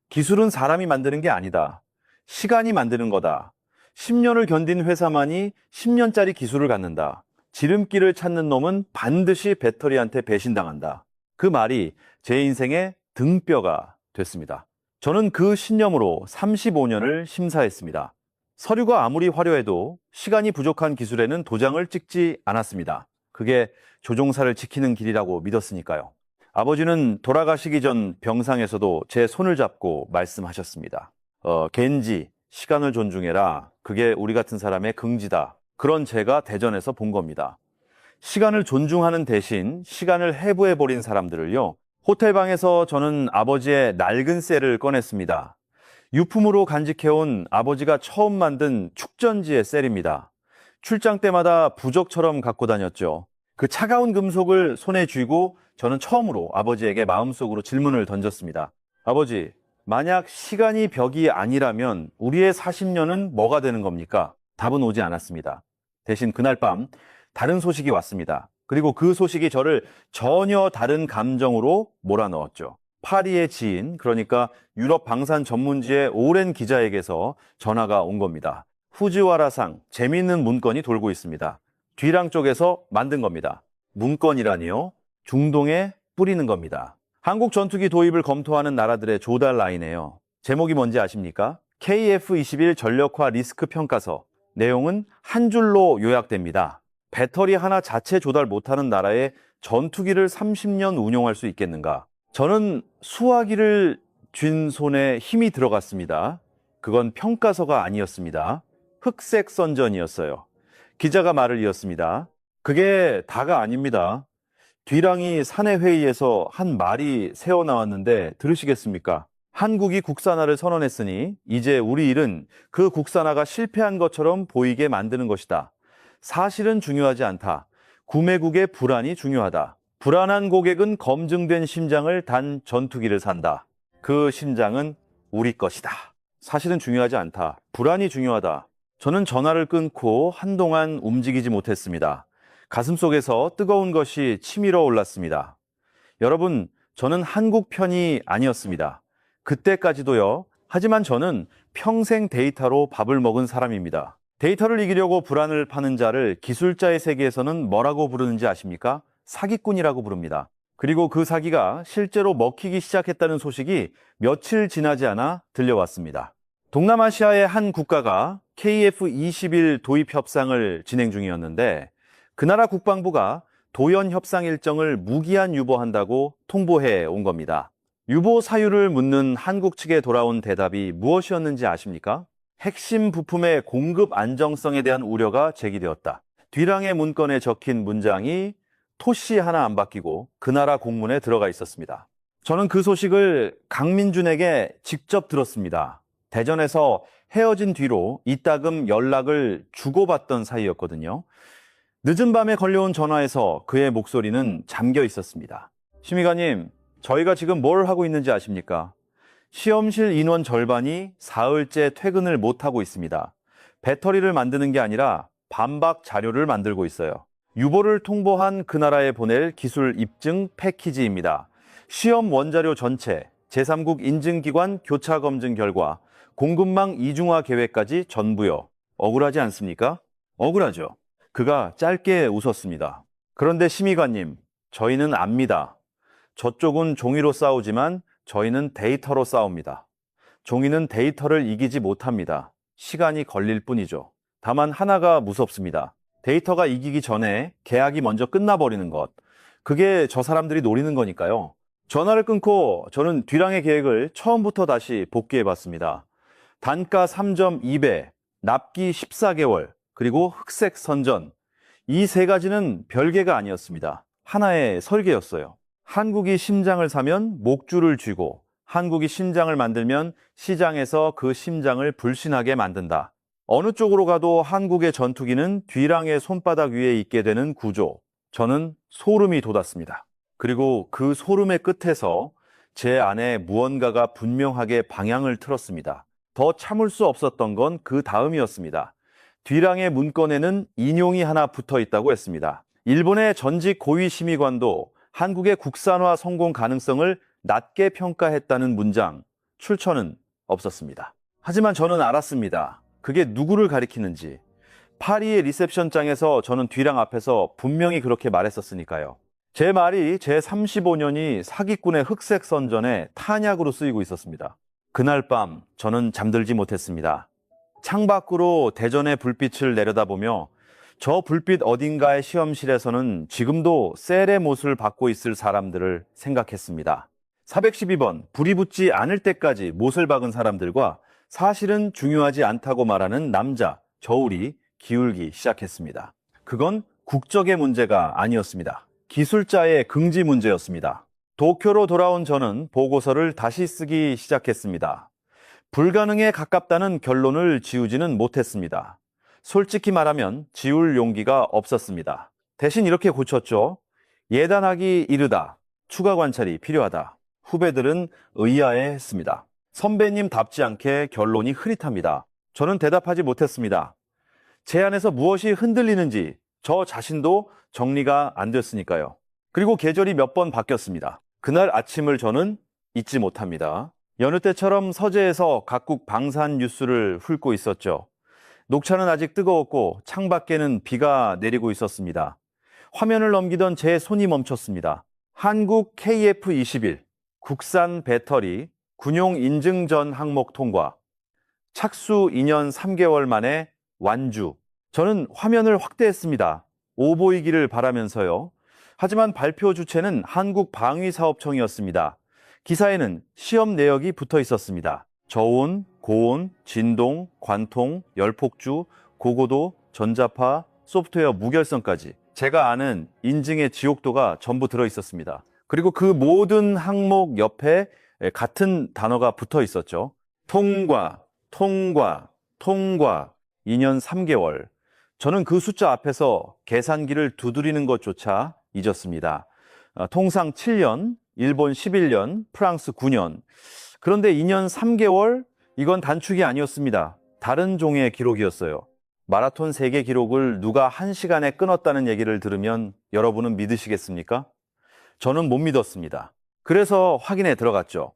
기술은 사람이 만드는 게 아니다. 시간이 만드는 거다. 10년을 견딘 회사만이 10년짜리 기술을 갖는다. 지름길을 찾는 놈은 반드시 배터리한테 배신당한다. 그 말이 제 인생의 등뼈가 됐습니다. 저는 그 신념으로 35년을 심사했습니다. 서류가 아무리 화려해도 시간이 부족한 기술에는 도장을 찍지 않았습니다. 그게 조종사를 지키는 길이라고 믿었으니까요. 아버지는 돌아가시기 전 병상에서도 제 손을 잡고 말씀하셨습니다. 겐지, 시간을 존중해라. 그게 우리 같은 사람의 긍지다. 그런 제가 대전에서 본 겁니다. 시간을 존중하는 대신 시간을 해부해버린 사람들을요. 호텔방에서 저는 아버지의 낡은 셀을 꺼냈습니다. 유품으로 간직해온 아버지가 처음 만든 축전지의 셀입니다. 출장 때마다 부적처럼 갖고 다녔죠. 그 차가운 금속을 손에 쥐고 저는 처음으로 아버지에게 마음속으로 질문을 던졌습니다. 아버지, 만약 시간이 벽이 아니라면 우리의 40년은 뭐가 되는 겁니까? 답은 오지 않았습니다. 대신 그날 밤 다른 소식이 왔습니다. 그리고 그 소식이 저를 전혀 다른 감정으로 몰아넣었죠. 파리의 지인, 그러니까 유럽 방산 전문지의 오랜 기자에게서 전화가 온 겁니다. 후지와라상, 재미있는 문건이 돌고 있습니다. 뒤랑 쪽에서 만든 겁니다. 문건이라니요? 중동에 뿌리는 겁니다. 한국 전투기 도입을 검토하는 나라들의 조달 라인이에요. 제목이 뭔지 아십니까? KF-21 전력화 리스크 평가서. 내용은 한 줄로 요약됩니다. 배터리 하나 자체 조달 못하는 나라에 전투기를 30년 운용할 수 있겠는가? 저는 수화기를 쥔 손에 힘이 들어갔습니다. 그건 평가서가 아니었습니다. 흑색 선전이었어요. 기자가 말을 이었습니다. 그게 다가 아닙니다. 뒤랑이 사내회의에서 한 말이 새어나왔는데 들으시겠습니까? 한국이 국산화를 선언했으니 이제 우리 일은 그 국산화가 실패한 것처럼 보이게 만드는 것이다. 사실은 중요하지 않다. 구매국의 불안이 중요하다. 불안한 고객은 검증된 심장을 단 전투기를 산다. 그 심장은 우리 것이다. 사실은 중요하지 않다. 불안이 중요하다. 저는 전화를 끊고 한동안 움직이지 못했습니다. 가슴속에서 뜨거운 것이 치밀어 올랐습니다. 여러분, 저는 한국 편이 아니었습니다. 그때까지도요. 하지만 저는 평생 데이터로 밥을 먹은 사람입니다. 데이터를 이기려고 불안을 파는 자를 기술자의 세계에서는 뭐라고 부르는지 아십니까? 사기꾼이라고 부릅니다. 그리고 그 사기가 실제로 먹히기 시작했다는 소식이 며칠 지나지 않아 들려왔습니다. 동남아시아의 한 국가가 KF-21 도입 협상을 진행 중이었는데 그 나라 국방부가 도연 협상 일정을 무기한 유보한다고 통보해 온 겁니다. 유보 사유를 묻는 한국 측에 돌아온 대답이 무엇이었는지 아십니까? 핵심 부품의 공급 안정성에 대한 우려가 제기되었다. 뒤랑의 문건에 적힌 문장이 토씨 하나 안 바뀌고 그 나라 공문에 들어가 있었습니다. 저는 그 소식을 강민준에게 직접 들었습니다. 대전에서 헤어진 뒤로 이따금 연락을 주고받던 사이였거든요. 늦은 밤에 걸려온 전화에서 그의 목소리는 잠겨 있었습니다. 심의관님, 저희가 지금 뭘 하고 있는지 아십니까? 시험실 인원 절반이 사흘째 퇴근을 못하고 있습니다. 배터리를 만드는 게 아니라 반박 자료를 만들고 있어요. 유보를 통보한 그 나라에 보낼 기술 입증 패키지입니다. 시험 원자료 전체, 제3국 인증기관 교차 검증 결과, 공급망 이중화 계획까지 전부요. 억울하지 않습니까? 억울하죠. 그가 짧게 웃었습니다. 그런데 심의관님, 저희는 압니다. 저쪽은 종이로 싸우지만 저희는 데이터로 싸웁니다. 종이는 데이터를 이기지 못합니다. 시간이 걸릴 뿐이죠. 다만 하나가 무섭습니다. 데이터가 이기기 전에 계약이 먼저 끝나버리는 것. 그게 저 사람들이 노리는 거니까요. 전화를 끊고 저는 뒤랑의 계획을 처음부터 다시 복귀해봤습니다. 단가 3.2배, 납기 14개월, 그리고 흑색 선전. 이 세 가지는 별개가 아니었습니다. 하나의 설계였어요. 한국이 심장을 사면 목줄을 쥐고 한국이 심장을 만들면 시장에서 그 심장을 불신하게 만든다. 어느 쪽으로 가도 한국의 전투기는 뒤랑의 손바닥 위에 있게 되는 구조. 저는 소름이 돋았습니다. 그리고 그 소름의 끝에서 제 안에 무언가가 분명하게 방향을 틀었습니다. 더 참을 수 없었던 건 그 다음이었습니다. 뒤랑의 문건에는 인용이 하나 붙어 있다고 했습니다. 일본의 전직 고위 심의관도 한국의 국산화 성공 가능성을 낮게 평가했다는 문장, 출처는 없었습니다. 하지만 저는 알았습니다. 그게 누구를 가리키는지. 파리의 리셉션장에서 저는 뒤랑 앞에서 분명히 그렇게 말했었으니까요. 제 말이 제 35년이 사기꾼의 흑색 선전에 탄약으로 쓰이고 있었습니다. 그날 밤 저는 잠들지 못했습니다. 창밖으로 대전의 불빛을 내려다보며 저 불빛 어딘가의 시험실에서는 지금도 셀의 못을 받고 있을 사람들을 생각했습니다. 412번, 불이 붙지 않을 때까지 못을 박은 사람들과 사실은 중요하지 않다고 말하는 남자, 저울이 기울기 시작했습니다. 그건 국적의 문제가 아니었습니다. 기술자의 긍지 문제였습니다. 도쿄로 돌아온 저는 보고서를 다시 쓰기 시작했습니다. 불가능에 가깝다는 결론을 지우지는 못했습니다. 솔직히 말하면 지울 용기가 없었습니다. 대신 이렇게 고쳤죠. 예단하기 이르다. 추가 관찰이 필요하다. 후배들은 의아해했습니다. 선배님답지 않게 결론이 흐릿합니다. 저는 대답하지 못했습니다. 제 안에서 무엇이 흔들리는지 저 자신도 정리가 안 됐으니까요. 그리고 계절이 몇 번 바뀌었습니다. 그날 아침을 저는 잊지 못합니다. 여느 때처럼 서재에서 각국 방산 뉴스를 훑고 있었죠. 녹차는 아직 뜨거웠고 창밖에는 비가 내리고 있었습니다. 화면을 넘기던 제 손이 멈췄습니다. 한국 KF-21 국산 배터리 군용 인증 전 항목 통과. 착수 2년 3개월 만에 완주. 저는 화면을 확대했습니다. 오보이기를 바라면서요. 하지만 발표 주체는 한국방위사업청이었습니다. 기사에는 시험 내역이 붙어 있었습니다. 저온, 고온, 진동, 관통, 열폭주, 고고도, 전자파, 소프트웨어 무결성까지 제가 아는 인증의 지옥도가 전부 들어 있었습니다. 그리고 그 모든 항목 옆에 같은 단어가 붙어 있었죠. 통과, 통과, 통과, 2년 3개월. 저는 그 숫자 앞에서 계산기를 두드리는 것조차 잊었습니다. 통상 7년, 일본 11년, 프랑스 9년. 그런데 2년 3개월, 이건 단축이 아니었습니다. 다른 종의 기록이었어요. 마라톤 세계 기록을 누가 1시간에 끊었다는 얘기를 들으면 여러분은 믿으시겠습니까? 저는 못 믿었습니다. 그래서 확인에 들어갔죠.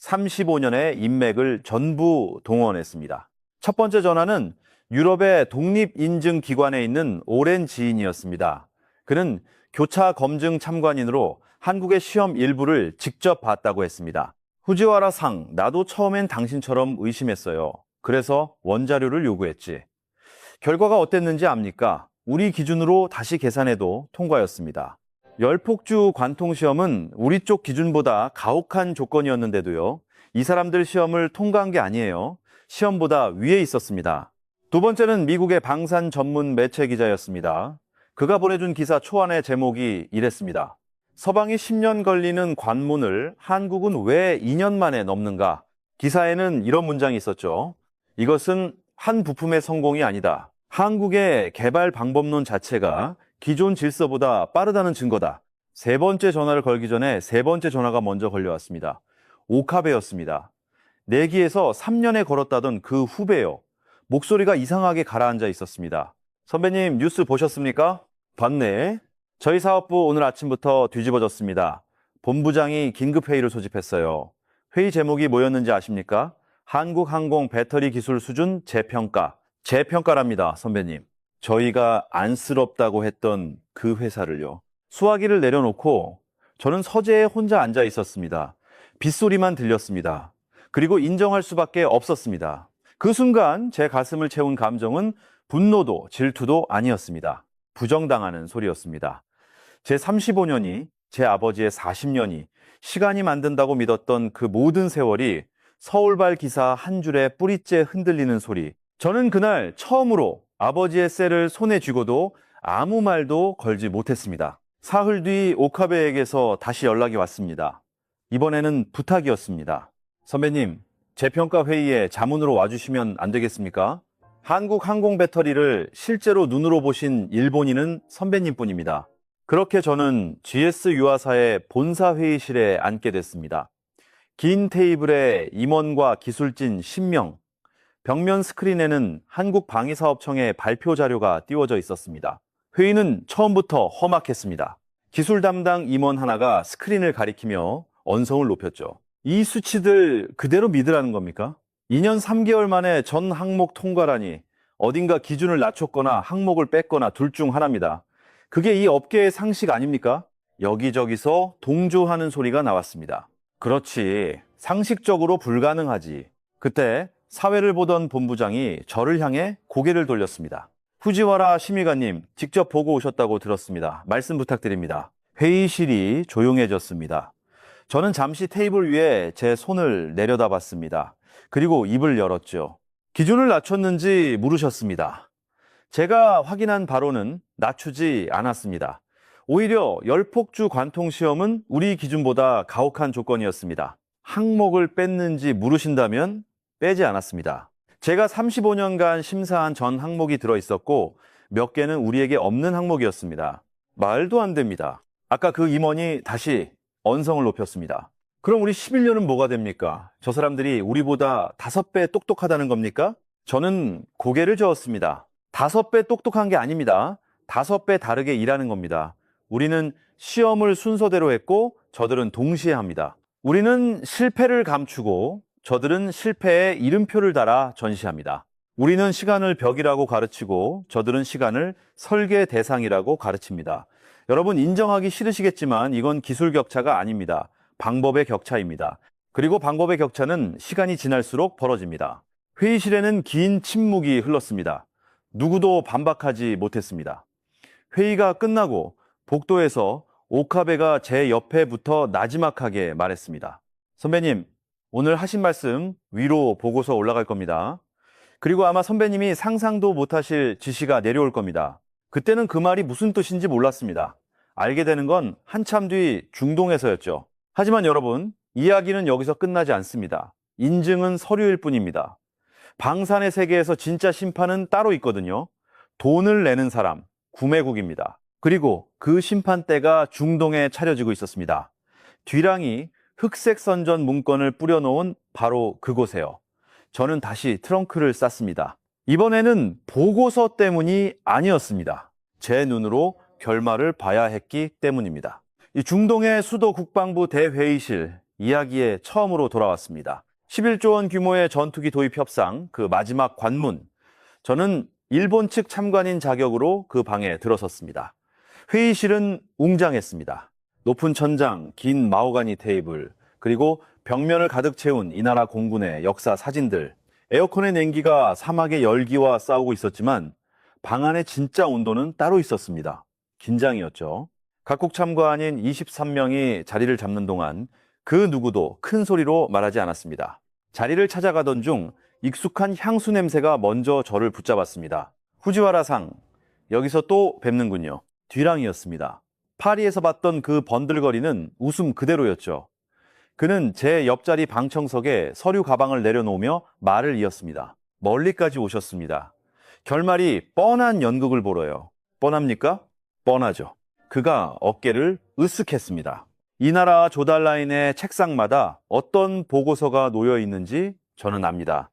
35년의 인맥을 전부 동원했습니다. 첫 번째 전화는 유럽의 독립인증기관에 있는 오랜 지인이었습니다. 그는 교차 검증 참관인으로 한국의 시험 일부를 직접 봤다고 했습니다. 후지와라 상, 나도 처음엔 당신처럼 의심했어요. 그래서 원자료를 요구했지. 결과가 어땠는지 압니까? 우리 기준으로 다시 계산해도 통과였습니다. 열폭주 관통시험은 우리 쪽 기준보다 가혹한 조건이었는데도요. 이 사람들 시험을 통과한 게 아니에요. 시험보다 위에 있었습니다. 두 번째는 미국의 방산 전문 매체 기자였습니다. 그가 보내준 기사 초안의 제목이 이랬습니다. 서방이 10년 걸리는 관문을 한국은 왜 2년 만에 넘는가? 기사에는 이런 문장이 있었죠. 이것은 한 부품의 성공이 아니다. 한국의 개발 방법론 자체가 기존 질서보다 빠르다는 증거다. 세 번째 전화를 걸기 전에 세 번째 전화가 먼저 걸려왔습니다. 오카베였습니다. 내기에서 3년에 걸었다던 그 후배요. 목소리가 이상하게 가라앉아 있었습니다. 선배님 뉴스 보셨습니까? 봤네. 저희 사업부 오늘 아침부터 뒤집어졌습니다. 본부장이 긴급회의를 소집했어요. 회의 제목이 뭐였는지 아십니까? 한국항공 배터리 기술 수준 재평가. 재평가랍니다, 선배님. 저희가 안쓰럽다고 했던 그 회사를요. 수화기를 내려놓고 저는 서재에 혼자 앉아 있었습니다. 빗소리만 들렸습니다. 그리고 인정할 수밖에 없었습니다. 그 순간 제 가슴을 채운 감정은 분노도 질투도 아니었습니다. 부정당하는 소리였습니다. 제 35년이, 제 아버지의 40년이 시간이 만든다고 믿었던 그 모든 세월이 서울발 기사 한 줄에 뿌리째 흔들리는 소리. 저는 그날 처음으로 아버지의 셀을 손에 쥐고도 아무 말도 걸지 못했습니다. 사흘 뒤 오카베에게서 다시 연락이 왔습니다. 이번에는 부탁이었습니다. 선배님, 재평가 회의에 자문으로 와주시면 안 되겠습니까? 한국 항공 배터리를 실제로 눈으로 보신 일본인은 선배님뿐입니다. 그렇게 저는 GS 유아사의 본사 회의실에 앉게 됐습니다. 긴 테이블에 임원과 기술진 10명, 벽면 스크린에는 한국방위사업청의 발표 자료가 띄워져 있었습니다. 회의는 처음부터 험악했습니다. 기술 담당 임원 하나가 스크린을 가리키며 언성을 높였죠. 이 수치들 그대로 믿으라는 겁니까? 2년 3개월 만에 전 항목 통과라니 어딘가 기준을 낮췄거나 항목을 뺐거나 둘 중 하나입니다. 그게 이 업계의 상식 아닙니까? 여기저기서 동조하는 소리가 나왔습니다. 그렇지, 상식적으로 불가능하지. 그때 사회를 보던 본부장이 저를 향해 고개를 돌렸습니다. 후지와라 심의관님, 직접 보고 오셨다고 들었습니다. 말씀 부탁드립니다. 회의실이 조용해졌습니다. 저는 잠시 테이블 위에 제 손을 내려다봤습니다. 그리고 입을 열었죠. 기준을 낮췄는지 물으셨습니다. 제가 확인한 바로는 낮추지 않았습니다. 오히려 열폭주 관통시험은 우리 기준보다 가혹한 조건이었습니다. 항목을 뺐는지 물으신다면 빼지 않았습니다. 제가 35년간 심사한 전 항목이 들어있었고 몇 개는 우리에게 없는 항목이었습니다. 말도 안 됩니다. 아까 그 임원이 다시 언성을 높였습니다. 그럼 우리 11년은 뭐가 됩니까? 저 사람들이 우리보다 5배 똑똑하다는 겁니까? 저는 고개를 저었습니다. 5배 똑똑한 게 아닙니다. 5배 다르게 일하는 겁니다. 우리는 시험을 순서대로 했고 저들은 동시에 합니다. 우리는 실패를 감추고 저들은 실패에 이름표를 달아 전시합니다. 우리는 시간을 벽이라고 가르치고 저들은 시간을 설계 대상이라고 가르칩니다. 여러분 인정하기 싫으시겠지만 이건 기술 격차가 아닙니다. 방법의 격차입니다. 그리고 방법의 격차는 시간이 지날수록 벌어집니다. 회의실에는 긴 침묵이 흘렀습니다. 누구도 반박하지 못했습니다. 회의가 끝나고 복도에서 오카베가 제 옆에 붙어 나지막하게 말했습니다. 선배님, 오늘 하신 말씀 위로 보고서 올라갈 겁니다. 그리고 아마 선배님이 상상도 못하실 지시가 내려올 겁니다. 그때는 그 말이 무슨 뜻인지 몰랐습니다. 알게 되는 건 한참 뒤 중동에서였죠. 하지만 여러분, 이야기는 여기서 끝나지 않습니다. 인증은 서류일 뿐입니다. 방산의 세계에서 진짜 심판은 따로 있거든요. 돈을 내는 사람, 구매국입니다. 그리고 그 심판대가 중동에 차려지고 있었습니다. 뒤랑이 흑색 선전 문건을 뿌려놓은 바로 그곳에요. 저는 다시 트렁크를 쌌습니다. 이번에는 보고서 때문이 아니었습니다. 제 눈으로 결말을 봐야 했기 때문입니다. 이 중동의 수도 국방부 대회의실 이야기에 처음으로 돌아왔습니다. 11조 원 규모의 전투기 도입 협상, 그 마지막 관문. 저는 일본 측 참관인 자격으로 그 방에 들어섰습니다. 회의실은 웅장했습니다. 높은 천장, 긴 마호가니 테이블, 그리고 벽면을 가득 채운 이 나라 공군의 역사 사진들. 에어컨의 냉기가 사막의 열기와 싸우고 있었지만 방 안의 진짜 온도는 따로 있었습니다. 긴장이었죠. 각국 참관인 23명이 자리를 잡는 동안 그 누구도 큰 소리로 말하지 않았습니다. 자리를 찾아가던 중 익숙한 향수 냄새가 먼저 저를 붙잡았습니다. 후지와라상, 여기서 또 뵙는군요. 뒤랑이었습니다. 파리에서 봤던 그 번들거리는 웃음 그대로였죠. 그는 제 옆자리 방청석에 서류 가방을 내려놓으며 말을 이었습니다. 멀리까지 오셨습니다. 결말이 뻔한 연극을 보러요. 뻔합니까? 뻔하죠. 그가 어깨를 으쓱했습니다. 이 나라 조달라인의 책상마다 어떤 보고서가 놓여 있는지 저는 압니다.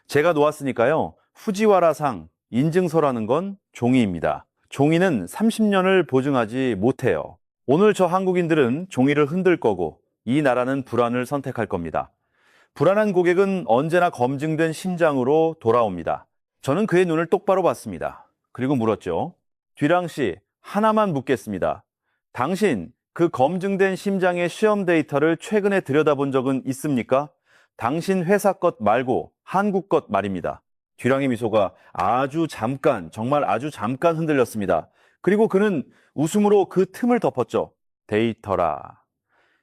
제가 놓았으니까요. 후지와라상 인증서라는 건 종이입니다. 종이는 30년을 보증하지 못해요. 오늘 저 한국인들은 종이를 흔들 거고 이 나라는 불안을 선택할 겁니다. 불안한 고객은 언제나 검증된 심장으로 돌아옵니다. 저는 그의 눈을 똑바로 봤습니다. 그리고 물었죠. 뒤랑 씨, 하나만 묻겠습니다. 당신 그 검증된 심장의 시험 데이터를 최근에 들여다본 적은 있습니까? 당신 회사 것 말고 한국 것 말입니다. 뒤랑의 미소가 아주 잠깐, 정말 아주 잠깐 흔들렸습니다. 그리고 그는 웃음으로 그 틈을 덮었죠. 데이터라.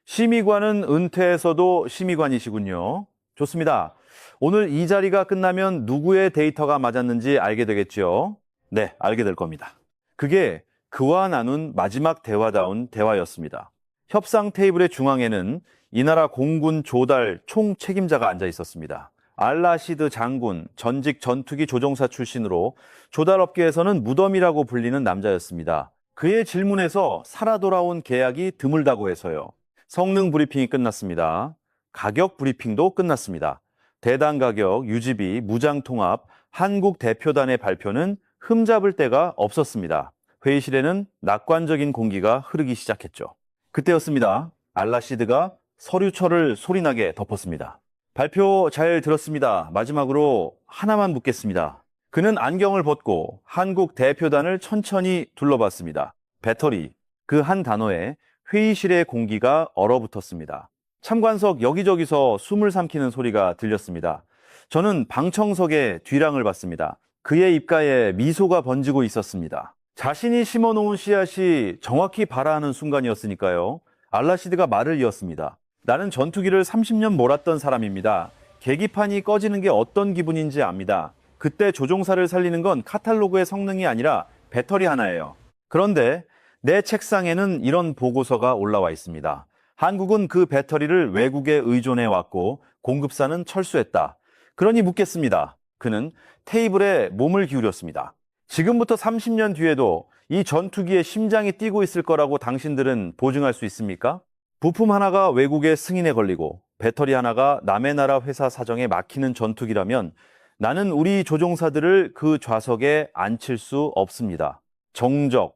심의관은 은퇴해서도 심의관이시군요. 좋습니다. 오늘 이 자리가 끝나면 누구의 데이터가 맞았는지 알게 되겠죠? 네, 알게 될 겁니다. 그게 그와 나눈 마지막 대화다운 대화였습니다. 협상 테이블의 중앙에는 이 나라 공군 조달 총 책임자가 앉아 있었습니다. 알라시드 장군, 전직 전투기 조종사 출신으로 조달업계에서는 무덤이라고 불리는 남자였습니다. 그의 질문에서 살아 돌아온 계약이 드물다고 해서요. 성능 브리핑이 끝났습니다. 가격 브리핑도 끝났습니다. 대당 가격, 유지비, 무장 통합, 한국 대표단의 발표는 흠잡을 데가 없었습니다. 회의실에는 낙관적인 공기가 흐르기 시작했죠. 그때였습니다. 알라시드가 서류철을 소리나게 덮었습니다. 발표 잘 들었습니다. 마지막으로 하나만 묻겠습니다. 그는 안경을 벗고 한국 대표단을 천천히 둘러봤습니다. 배터리, 그 한 단어에 회의실의 공기가 얼어붙었습니다. 참관석 여기저기서 숨을 삼키는 소리가 들렸습니다. 저는 방청석의 뒤랑을 봤습니다. 그의 입가에 미소가 번지고 있었습니다. 자신이 심어놓은 씨앗이 정확히 발아하는 순간이었으니까요. 알라시드가 말을 이었습니다. 나는 전투기를 30년 몰았던 사람입니다. 계기판이 꺼지는 게 어떤 기분인지 압니다. 그때 조종사를 살리는 건 카탈로그의 성능이 아니라 배터리 하나예요. 그런데 내 책상에는 이런 보고서가 올라와 있습니다. 한국은 그 배터리를 외국에 의존해 왔고 공급사는 철수했다. 그러니 묻겠습니다. 그는 테이블에 몸을 기울였습니다. 지금부터 30년 뒤에도 이 전투기의 심장이 뛰고 있을 거라고 당신들은 보증할 수 있습니까? 부품 하나가 외국의 승인에 걸리고 배터리 하나가 남의 나라 회사 사정에 막히는 전투기라면 나는 우리 조종사들을 그 좌석에 앉힐 수 없습니다. 정적,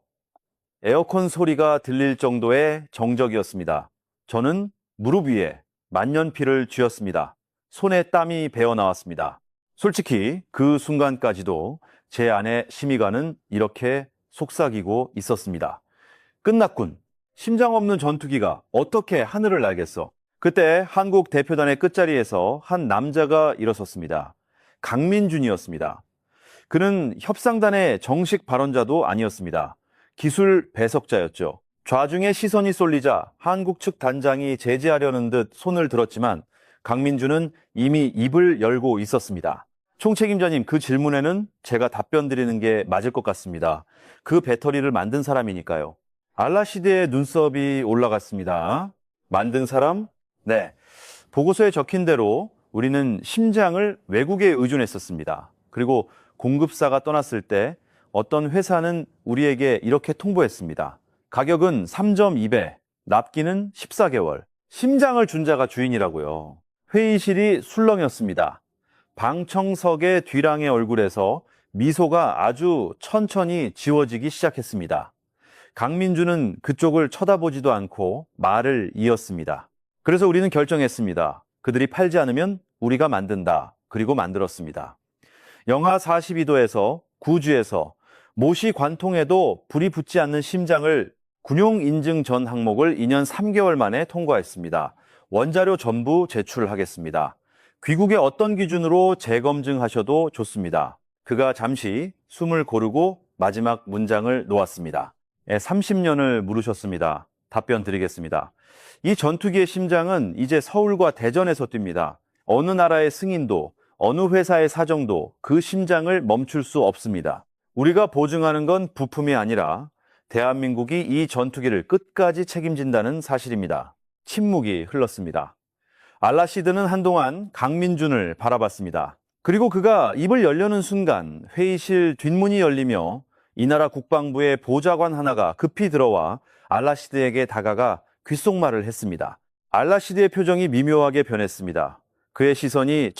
에어컨 소리가 들릴 정도의 정적이었습니다. 저는 무릎 위에 만년필을 쥐었습니다. 손에 땀이 배어 나왔습니다. 솔직히 그 순간까지도 제 안의 심의관은 이렇게 속삭이고 있었습니다. 끝났군. 심장 없는 전투기가 어떻게 하늘을 날겠어? 그때 한국 대표단의 끝자리에서 한 남자가 일어섰습니다. 강민준이었습니다. 그는 협상단의 정식 발언자도 아니었습니다. 기술 배석자였죠. 좌중에 시선이 쏠리자 한국 측 단장이 제지하려는 듯 손을 들었지만 강민준은 이미 입을 열고 있었습니다. 총책임자님, 그 질문에는 제가 답변 드리는 게 맞을 것 같습니다. 그 배터리를 만든 사람이니까요. 알라시드의 눈썹이 올라갔습니다. 만든 사람? 네. 보고서에 적힌 대로 우리는 심장을 외국에 의존했었습니다. 그리고 공급사가 떠났을 때 어떤 회사는 우리에게 이렇게 통보했습니다. 가격은 3.2배, 납기는 14개월. 심장을 준 자가 주인이라고요. 회의실이 술렁였습니다. 방청석의 뒤랑의 얼굴에서 미소가 아주 천천히 지워지기 시작했습니다. 강민주는 그쪽을 쳐다보지도 않고 말을 이었습니다. 그래서 우리는 결정했습니다. 그들이 팔지 않으면 우리가 만든다. 그리고 만들었습니다. 영하 42도에서 구주에서 모시 관통에도 불이 붙지 않는 심장을 군용 인증 전 항목을 2년 3개월 만에 통과했습니다. 원자료 전부 제출하겠습니다. 귀국의 어떤 기준으로 재검증하셔도 좋습니다. 그가 잠시 숨을 고르고 마지막 문장을 놓았습니다. 30년을 물으셨습니다. 답변 드리겠습니다. 이 전투기의 심장은 이제 서울과 대전에서 뜁니다. 어느 나라의 승인도, 어느 회사의 사정도 그 심장을 멈출 수 없습니다. 우리가 보증하는 건 부품이 아니라 대한민국이 이 전투기를 끝까지 책임진다는 사실입니다. 침묵이 흘렀습니다. 알라시드는 한동안 강민준을 바라봤습니다. 그리고 그가 입을 열려는 순간 회의실 뒷문이 열리며 이 나라 국방부의 보좌관 하나가 급히 들어와 알라시드에게 다가가 귓속말을 했습니다. 알라시드의 표정이 미묘하게 변했습니다. 그의 시선이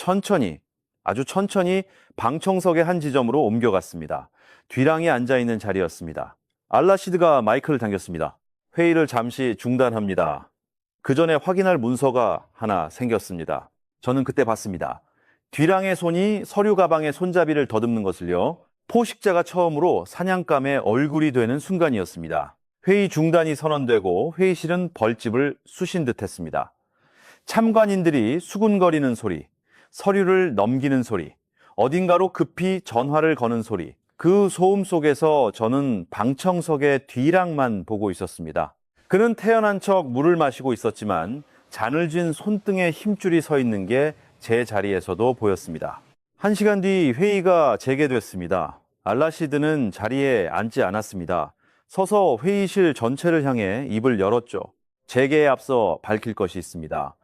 아주 천천히 방청석의 한 지점으로 옮겨갔습니다. 뒤랑이 앉아있는 자리였습니다. 알라시드가 마이크를 당겼습니다. 회의를 잠시 중단합니다. 그 전에 확인할 문서가 하나 생겼습니다. 저는 그때 봤습니다. 뒤랑의 손이 서류 가방의 손잡이를 더듬는 것을요. 포식자가 처음으로 사냥감의 얼굴이 되는 순간이었습니다. 회의 중단이 선언되고 회의실은 벌집을 쑤신 듯했습니다. 참관인들이 수군거리는 소리, 서류를 넘기는 소리, 어딘가로 급히 전화를 거는 소리, 그 소음 속에서 저는 방청석의 뒤랑만 보고 있었습니다. 그는 태연한 척 물을 마시고 있었지만 잔을 쥔 손등에 힘줄이 서 있는 게 제 자리에서도 보였습니다. 1시간 뒤 회의가 재개됐습니다. 알라시드는 자리에 앉지 않았습니다. 서서 회의실 전체를 향해 입을 열었죠. 재개에 앞서 밝힐 것이 있습니다.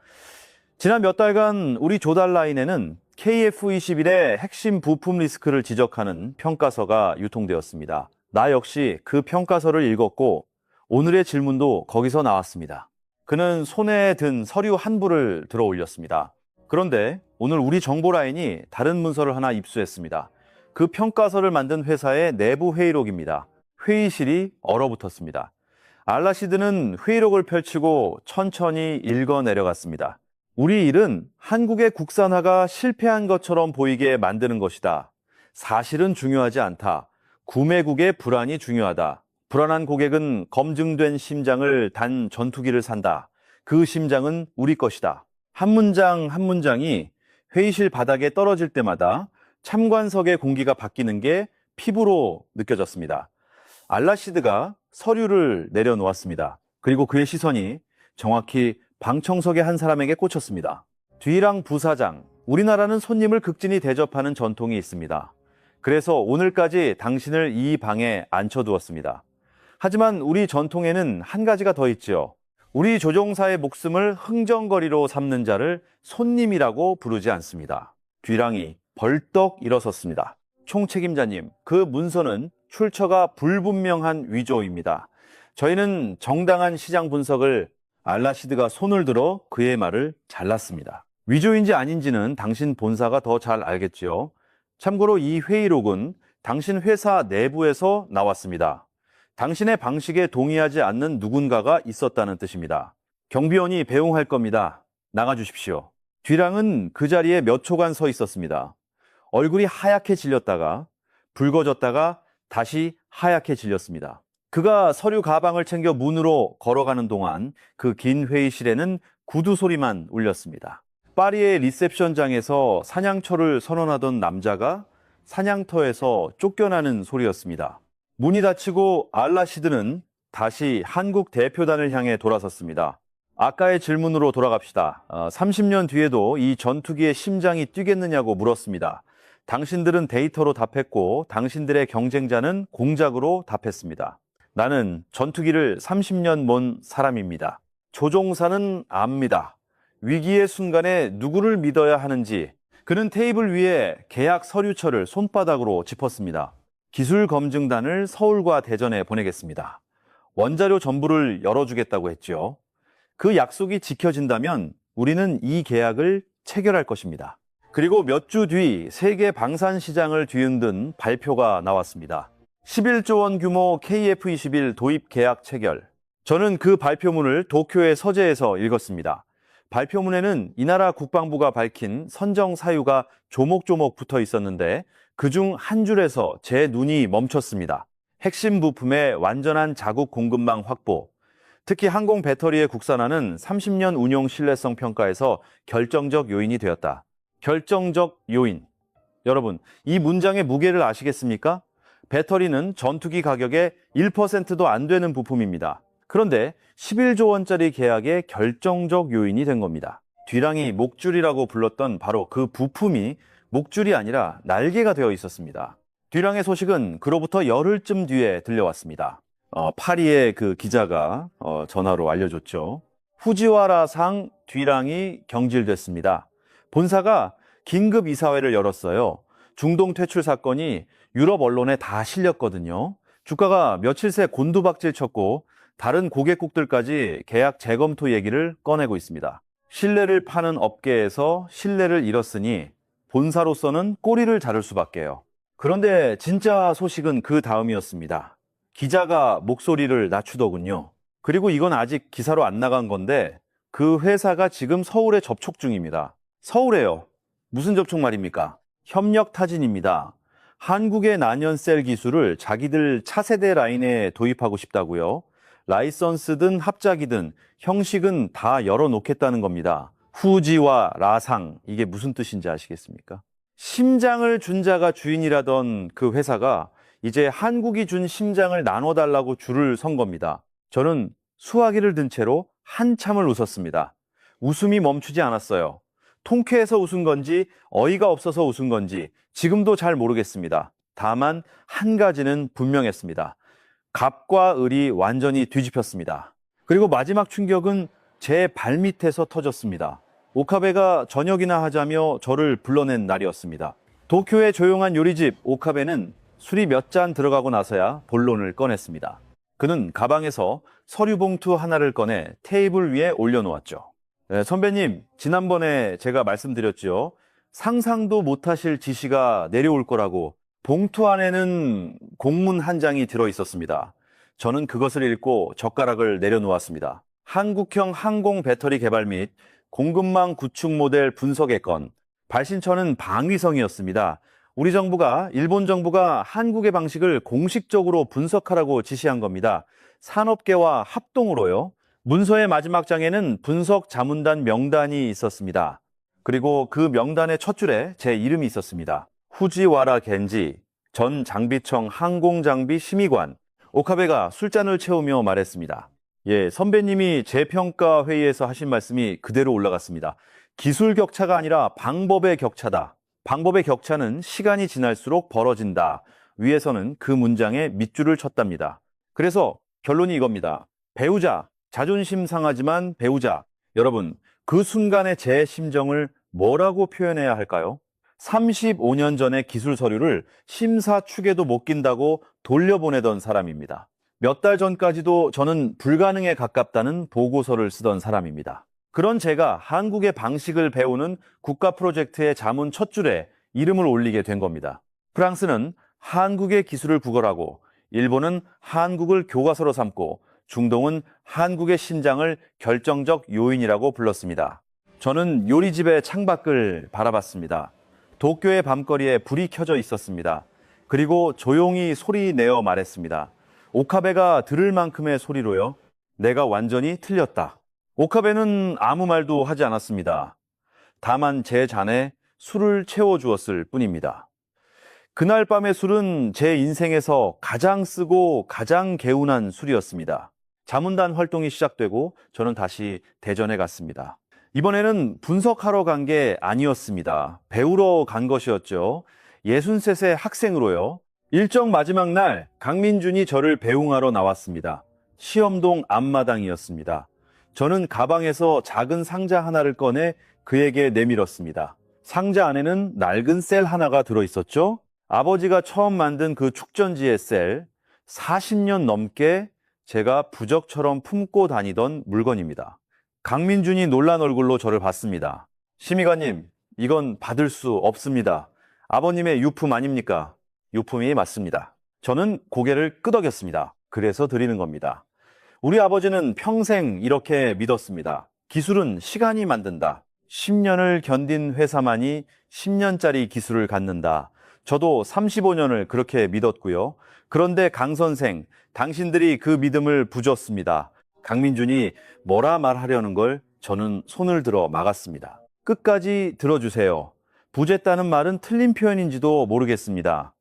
지난 몇 달간 우리 조달 라인에는 KF-21의 핵심 부품 리스크를 지적하는 평가서가 유통되었습니다. 나 역시 그 평가서를 읽었고 오늘의 질문도 거기서 나왔습니다. 그는 손에 든 서류 한 부를 들어 올렸습니다. 그런데 오늘 우리 정보 라인이 다른 문서를 하나 입수했습니다. 그 평가서를 만든 회사의 내부 회의록입니다. 회의실이 얼어붙었습니다. 알라시드는 회의록을 펼치고 천천히 읽어 내려갔습니다. 우리 일은 한국의 국산화가 실패한 것처럼 보이게 만드는 것이다. 사실은 중요하지 않다. 구매국의 불안이 중요하다. 불안한 고객은 검증된 심장을 단 전투기를 산다. 그 심장은 우리 것이다. 한 문장 한 문장이 회의실 바닥에 떨어질 때마다 참관석의 공기가 바뀌는 게 피부로 느껴졌습니다. 알라시드가 서류를 내려놓았습니다. 그리고 그의 시선이 정확히 방청석의 한 사람에게 꽂혔습니다. 뒤랑 부사장, 우리나라는 손님을 극진히 대접하는 전통이 있습니다. 그래서 오늘까지 당신을 이 방에 앉혀두었습니다. 하지만 우리 전통에는 한 가지가 더 있지요. 우리 조종사의 목숨을 흥정거리로 삼는 자를 손님이라고 부르지 않습니다. 뒤랑이 벌떡 일어섰습니다. 총책임자님, 그 문서는 출처가 불분명한 위조입니다. 저희는 정당한 시장 분석을 알라시드가 손을 들어 그의 말을 잘랐습니다. 위조인지 아닌지는 당신 본사가 더 잘 알겠지요. 참고로 이 회의록은 당신 회사 내부에서 나왔습니다. 당신의 방식에 동의하지 않는 누군가가 있었다는 뜻입니다. 경비원이 배웅할 겁니다. 나가주십시오. 뒤랑은 그 자리에 몇 초간 서 있었습니다. 얼굴이 하얗게 질렸다가 붉어졌다가 다시 하얗게 질렸습니다. 그가 서류 가방을 챙겨 문으로 걸어가는 동안 그 긴 회의실에는 구두 소리만 울렸습니다. 파리의 리셉션장에서 사냥터를 선언하던 남자가 사냥터에서 쫓겨나는 소리였습니다. 문이 닫히고 알라시드는 다시 한국 대표단을 향해 돌아섰습니다. 아까의 질문으로 돌아갑시다. 30년 뒤에도 이 전투기의 심장이 뛰겠느냐고 물었습니다. 당신들은 데이터로 답했고 당신들의 경쟁자는 공작으로 답했습니다. 나는 전투기를 30년 몬 사람입니다. 조종사는 압니다. 위기의 순간에 누구를 믿어야 하는지. 그는 테이블 위에 계약 서류처를 손바닥으로 짚었습니다. 기술검증단을 서울과 대전에 보내겠습니다. 원자료 전부를 열어주겠다고 했죠. 그 약속이 지켜진다면 우리는 이 계약을 체결할 것입니다. 그리고 몇 주 뒤 세계 방산 시장을 뒤흔든 발표가 나왔습니다. 11조 원 규모 KF-21 도입 계약 체결. 저는 그 발표문을 도쿄의 서재에서 읽었습니다. 발표문에는 이 나라 국방부가 밝힌 선정 사유가 조목조목 붙어 있었는데 그중 한 줄에서 제 눈이 멈췄습니다. 핵심 부품의 완전한 자국 공급망 확보, 특히 항공 배터리의 국산화는 30년 운용 신뢰성 평가에서 결정적 요인이 되었다. 결정적 요인. 여러분, 이 문장의 무게를 아시겠습니까? 배터리는 전투기 가격의 1%도 안 되는 부품입니다. 그런데 11조 원짜리 계약의 결정적 요인이 된 겁니다. 뒤랑이 목줄이라고 불렀던 바로 그 부품이 목줄이 아니라 날개가 되어 있었습니다. 뒤랑의 소식은 그로부터 열흘쯤 뒤에 들려왔습니다. 파리의 그 기자가 전화로 알려줬죠. 후지와라상 뒤랑이 경질됐습니다. 본사가 긴급 이사회를 열었어요. 중동 퇴출 사건이 유럽 언론에 다 실렸거든요. 주가가 며칠 새 곤두박질 쳤고 다른 고객국들까지 계약 재검토 얘기를 꺼내고 있습니다. 신뢰를 파는 업계에서 신뢰를 잃었으니 본사로서는 꼬리를 자를 수밖에요. 그런데 진짜 소식은 그 다음이었습니다. 기자가 목소리를 낮추더군요. 그리고 이건 아직 기사로 안 나간 건데 그 회사가 지금 서울에 접촉 중입니다. 서울에요. 무슨 접촉 말입니까? 협력 타진입니다. 한국의 난연셀 기술을 자기들 차세대 라인에 도입하고 싶다고요. 라이선스든 합작이든 형식은 다 열어놓겠다는 겁니다. 후지와 라상, 이게 무슨 뜻인지 아시겠습니까? 심장을 준 자가 주인이라던 그 회사가 이제 한국이 준 심장을 나눠달라고 줄을 선 겁니다. 저는 수화기를 든 채로 한참을 웃었습니다. 웃음이 멈추지 않았어요. 통쾌해서 웃은 건지 어이가 없어서 웃은 건지 지금도 잘 모르겠습니다. 다만 한 가지는 분명했습니다. 갑과 을이 완전히 뒤집혔습니다. 그리고 마지막 충격은 제 발밑에서 터졌습니다. 오카베가 저녁이나 하자며 저를 불러낸 날이었습니다. 도쿄의 조용한 요리집 오카베는 술이 몇 잔 들어가고 나서야 본론을 꺼냈습니다. 그는 가방에서 서류 봉투 하나를 꺼내 테이블 위에 올려놓았죠. 네, 선배님, 지난번에 제가 말씀드렸죠. 상상도 못하실 지시가 내려올 거라고. 봉투 안에는 공문 한 장이 들어 있었습니다. 저는 그것을 읽고 젓가락을 내려놓았습니다. 한국형 항공 배터리 개발 및 공급망 구축 모델 분석의 건, 발신처는 방위성이었습니다. 우리 정부가 일본 정부가 한국의 방식을 공식적으로 분석하라고 지시한 겁니다. 산업계와 합동으로요. 문서의 마지막 장에는 분석 자문단 명단이 있었습니다. 그리고 그 명단의 첫 줄에 제 이름이 있었습니다. 후지와라 겐지 전 장비청 항공장비 심의관. 오카베가 술잔을 채우며 말했습니다. 예, 선배님이 재평가 회의에서 하신 말씀이 그대로 올라갔습니다. 기술 격차가 아니라 방법의 격차다. 방법의 격차는 시간이 지날수록 벌어진다. 위에서는 그 문장에 밑줄을 쳤답니다. 그래서 결론이 이겁니다. 배우자, 자존심 상하지만 배우자. 여러분, 그 순간의 제 심정을 뭐라고 표현해야 할까요? 35년 전의 기술 서류를 심사 축에도 못 낀다고 돌려보내던 사람입니다. 몇 달 전까지도 저는 불가능에 가깝다는 보고서를 쓰던 사람입니다. 그런 제가 한국의 방식을 배우는 국가 프로젝트의 자문 첫 줄에 이름을 올리게 된 겁니다. 프랑스는 한국의 기술을 구걸하고, 일본은 한국을 교과서로 삼고, 중동은 한국의 신장을 결정적 요인이라고 불렀습니다. 저는 요리집의 창밖을 바라봤습니다. 도쿄의 밤거리에 불이 켜져 있었습니다. 그리고 조용히 소리 내어 말했습니다. 오카베가 들을 만큼의 소리로요. 내가 완전히 틀렸다. 오카베는 아무 말도 하지 않았습니다. 다만 제 잔에 술을 채워주었을 뿐입니다. 그날 밤의 술은 제 인생에서 가장 쓰고 가장 개운한 술이었습니다. 자문단 활동이 시작되고 저는 다시 대전에 갔습니다. 이번에는 분석하러 간 게 아니었습니다. 배우러 간 것이었죠. 63세 학생으로요. 일정 마지막 날 강민준이 저를 배웅하러 나왔습니다. 시험동 앞마당이었습니다. 저는 가방에서 작은 상자 하나를 꺼내 그에게 내밀었습니다. 상자 안에는 낡은 셀 하나가 들어있었죠. 아버지가 처음 만든 그 축전지의 셀, 40년 넘게 제가 부적처럼 품고 다니던 물건입니다. 강민준이 놀란 얼굴로 저를 봤습니다. 심의관님, 이건 받을 수 없습니다. 아버님의 유품 아닙니까? 유품이 맞습니다. 저는 고개를 끄덕였습니다. 그래서 드리는 겁니다. 우리 아버지는 평생 이렇게 믿었습니다. 기술은 시간이 만든다. 10년을 견딘 회사만이 10년짜리 기술을 갖는다. 저도 35년을 그렇게 믿었고요. 그런데 강 선생, 당신들이 그 믿음을 부쉈습니다. 강민준이 뭐라 말하려는 걸 저는 손을 들어 막았습니다. 끝까지 들어주세요. 부쉈다는 말은 틀린 표현인지도 모르겠습니다.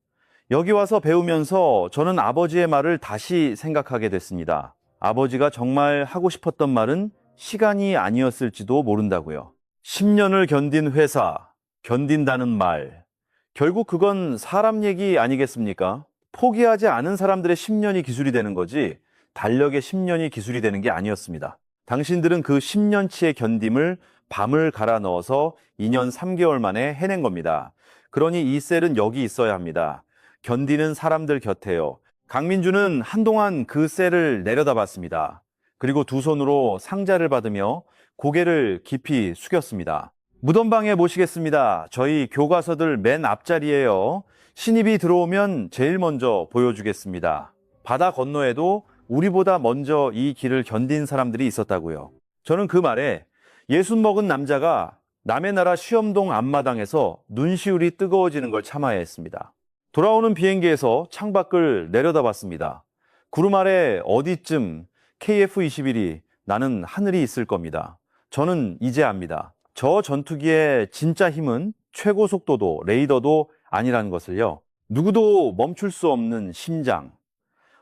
여기 와서 배우면서 저는 아버지의 말을 다시 생각하게 됐습니다. 아버지가 정말 하고 싶었던 말은 시간이 아니었을지도 모른다고요. 10년을 견딘 회사, 견딘다는 말. 결국 그건 사람 얘기 아니겠습니까? 포기하지 않은 사람들의 10년이 기술이 되는 거지 달력의 10년이 기술이 되는 게 아니었습니다. 당신들은 그 10년치의 견딤을 밤을 갈아 넣어서 2년 3개월 만에 해낸 겁니다. 그러니 이 셀은 여기 있어야 합니다. 견디는 사람들 곁에요. 강민주는 한동안 그 셀을 내려다봤습니다. 그리고 두 손으로 상자를 받으며 고개를 깊이 숙였습니다. 무덤방에 모시겠습니다. 저희 교과서들 맨 앞자리에요. 신입이 들어오면 제일 먼저 보여주겠습니다. 바다 건너에도 우리보다 먼저 이 길을 견딘 사람들이 있었다고요. 저는 그 말에 60 먹은 남자가 남의 나라 시험동 앞마당에서 눈시울이 뜨거워지는 걸 참아야 했습니다. 돌아오는 비행기에서 창밖을 내려다봤습니다. 구름 아래 어디쯤 KF-21이 나는 하늘이 있을 겁니다. 저는 이제 압니다. 저 전투기의 진짜 힘은 최고 속도도 레이더도 아니라는 것을요. 누구도 멈출 수 없는 심장.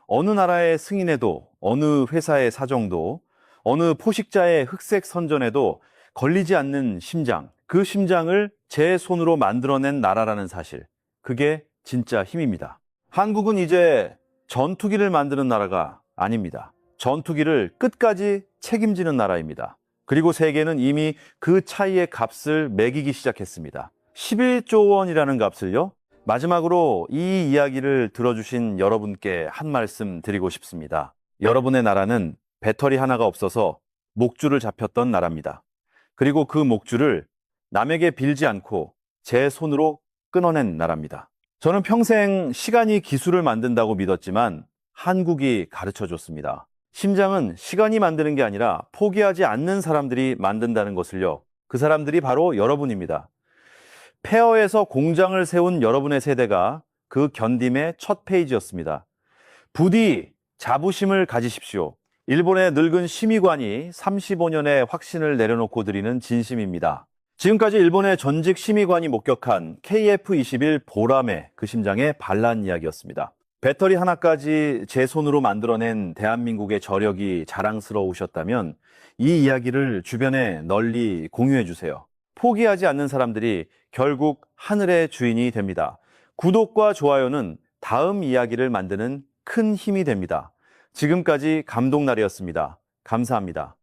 어느 나라의 승인에도, 어느 회사의 사정도, 어느 포식자의 흑색 선전에도 걸리지 않는 심장. 그 심장을 제 손으로 만들어낸 나라라는 사실. 그게 진짜 힘입니다. 한국은 이제 전투기를 만드는 나라가 아닙니다. 전투기를 끝까지 책임지는 나라입니다. 그리고 세계는 이미 그 차이의 값을 매기기 시작했습니다. 11조 원이라는 값을요. 마지막으로 이 이야기를 들어주신 여러분께 한 말씀 드리고 싶습니다. 여러분의 나라는 배터리 하나가 없어서 목줄을 잡혔던 나라입니다. 그리고 그 목줄을 남에게 빌지 않고 제 손으로 끊어낸 나라입니다. 저는 평생 시간이 기술을 만든다고 믿었지만 한국이 가르쳐 줬습니다. 심장은 시간이 만드는 게 아니라 포기하지 않는 사람들이 만든다는 것을요. 그 사람들이 바로 여러분입니다. 폐허에서 공장을 세운 여러분의 세대가 그 견딤의 첫 페이지였습니다. 부디 자부심을 가지십시오. 일본의 늙은 심의관이 35년의 확신을 내려놓고 드리는 진심입니다. 지금까지 일본의 전직 심의관이 목격한 KF-21 보람의 그 심장의 반란 이야기였습니다. 배터리 하나까지 제 손으로 만들어낸 대한민국의 저력이 자랑스러우셨다면 이 이야기를 주변에 널리 공유해 주세요. 포기하지 않는 사람들이 결국 하늘의 주인이 됩니다. 구독과 좋아요는 다음 이야기를 만드는 큰 힘이 됩니다. 지금까지 감동날이었습니다. 감사합니다.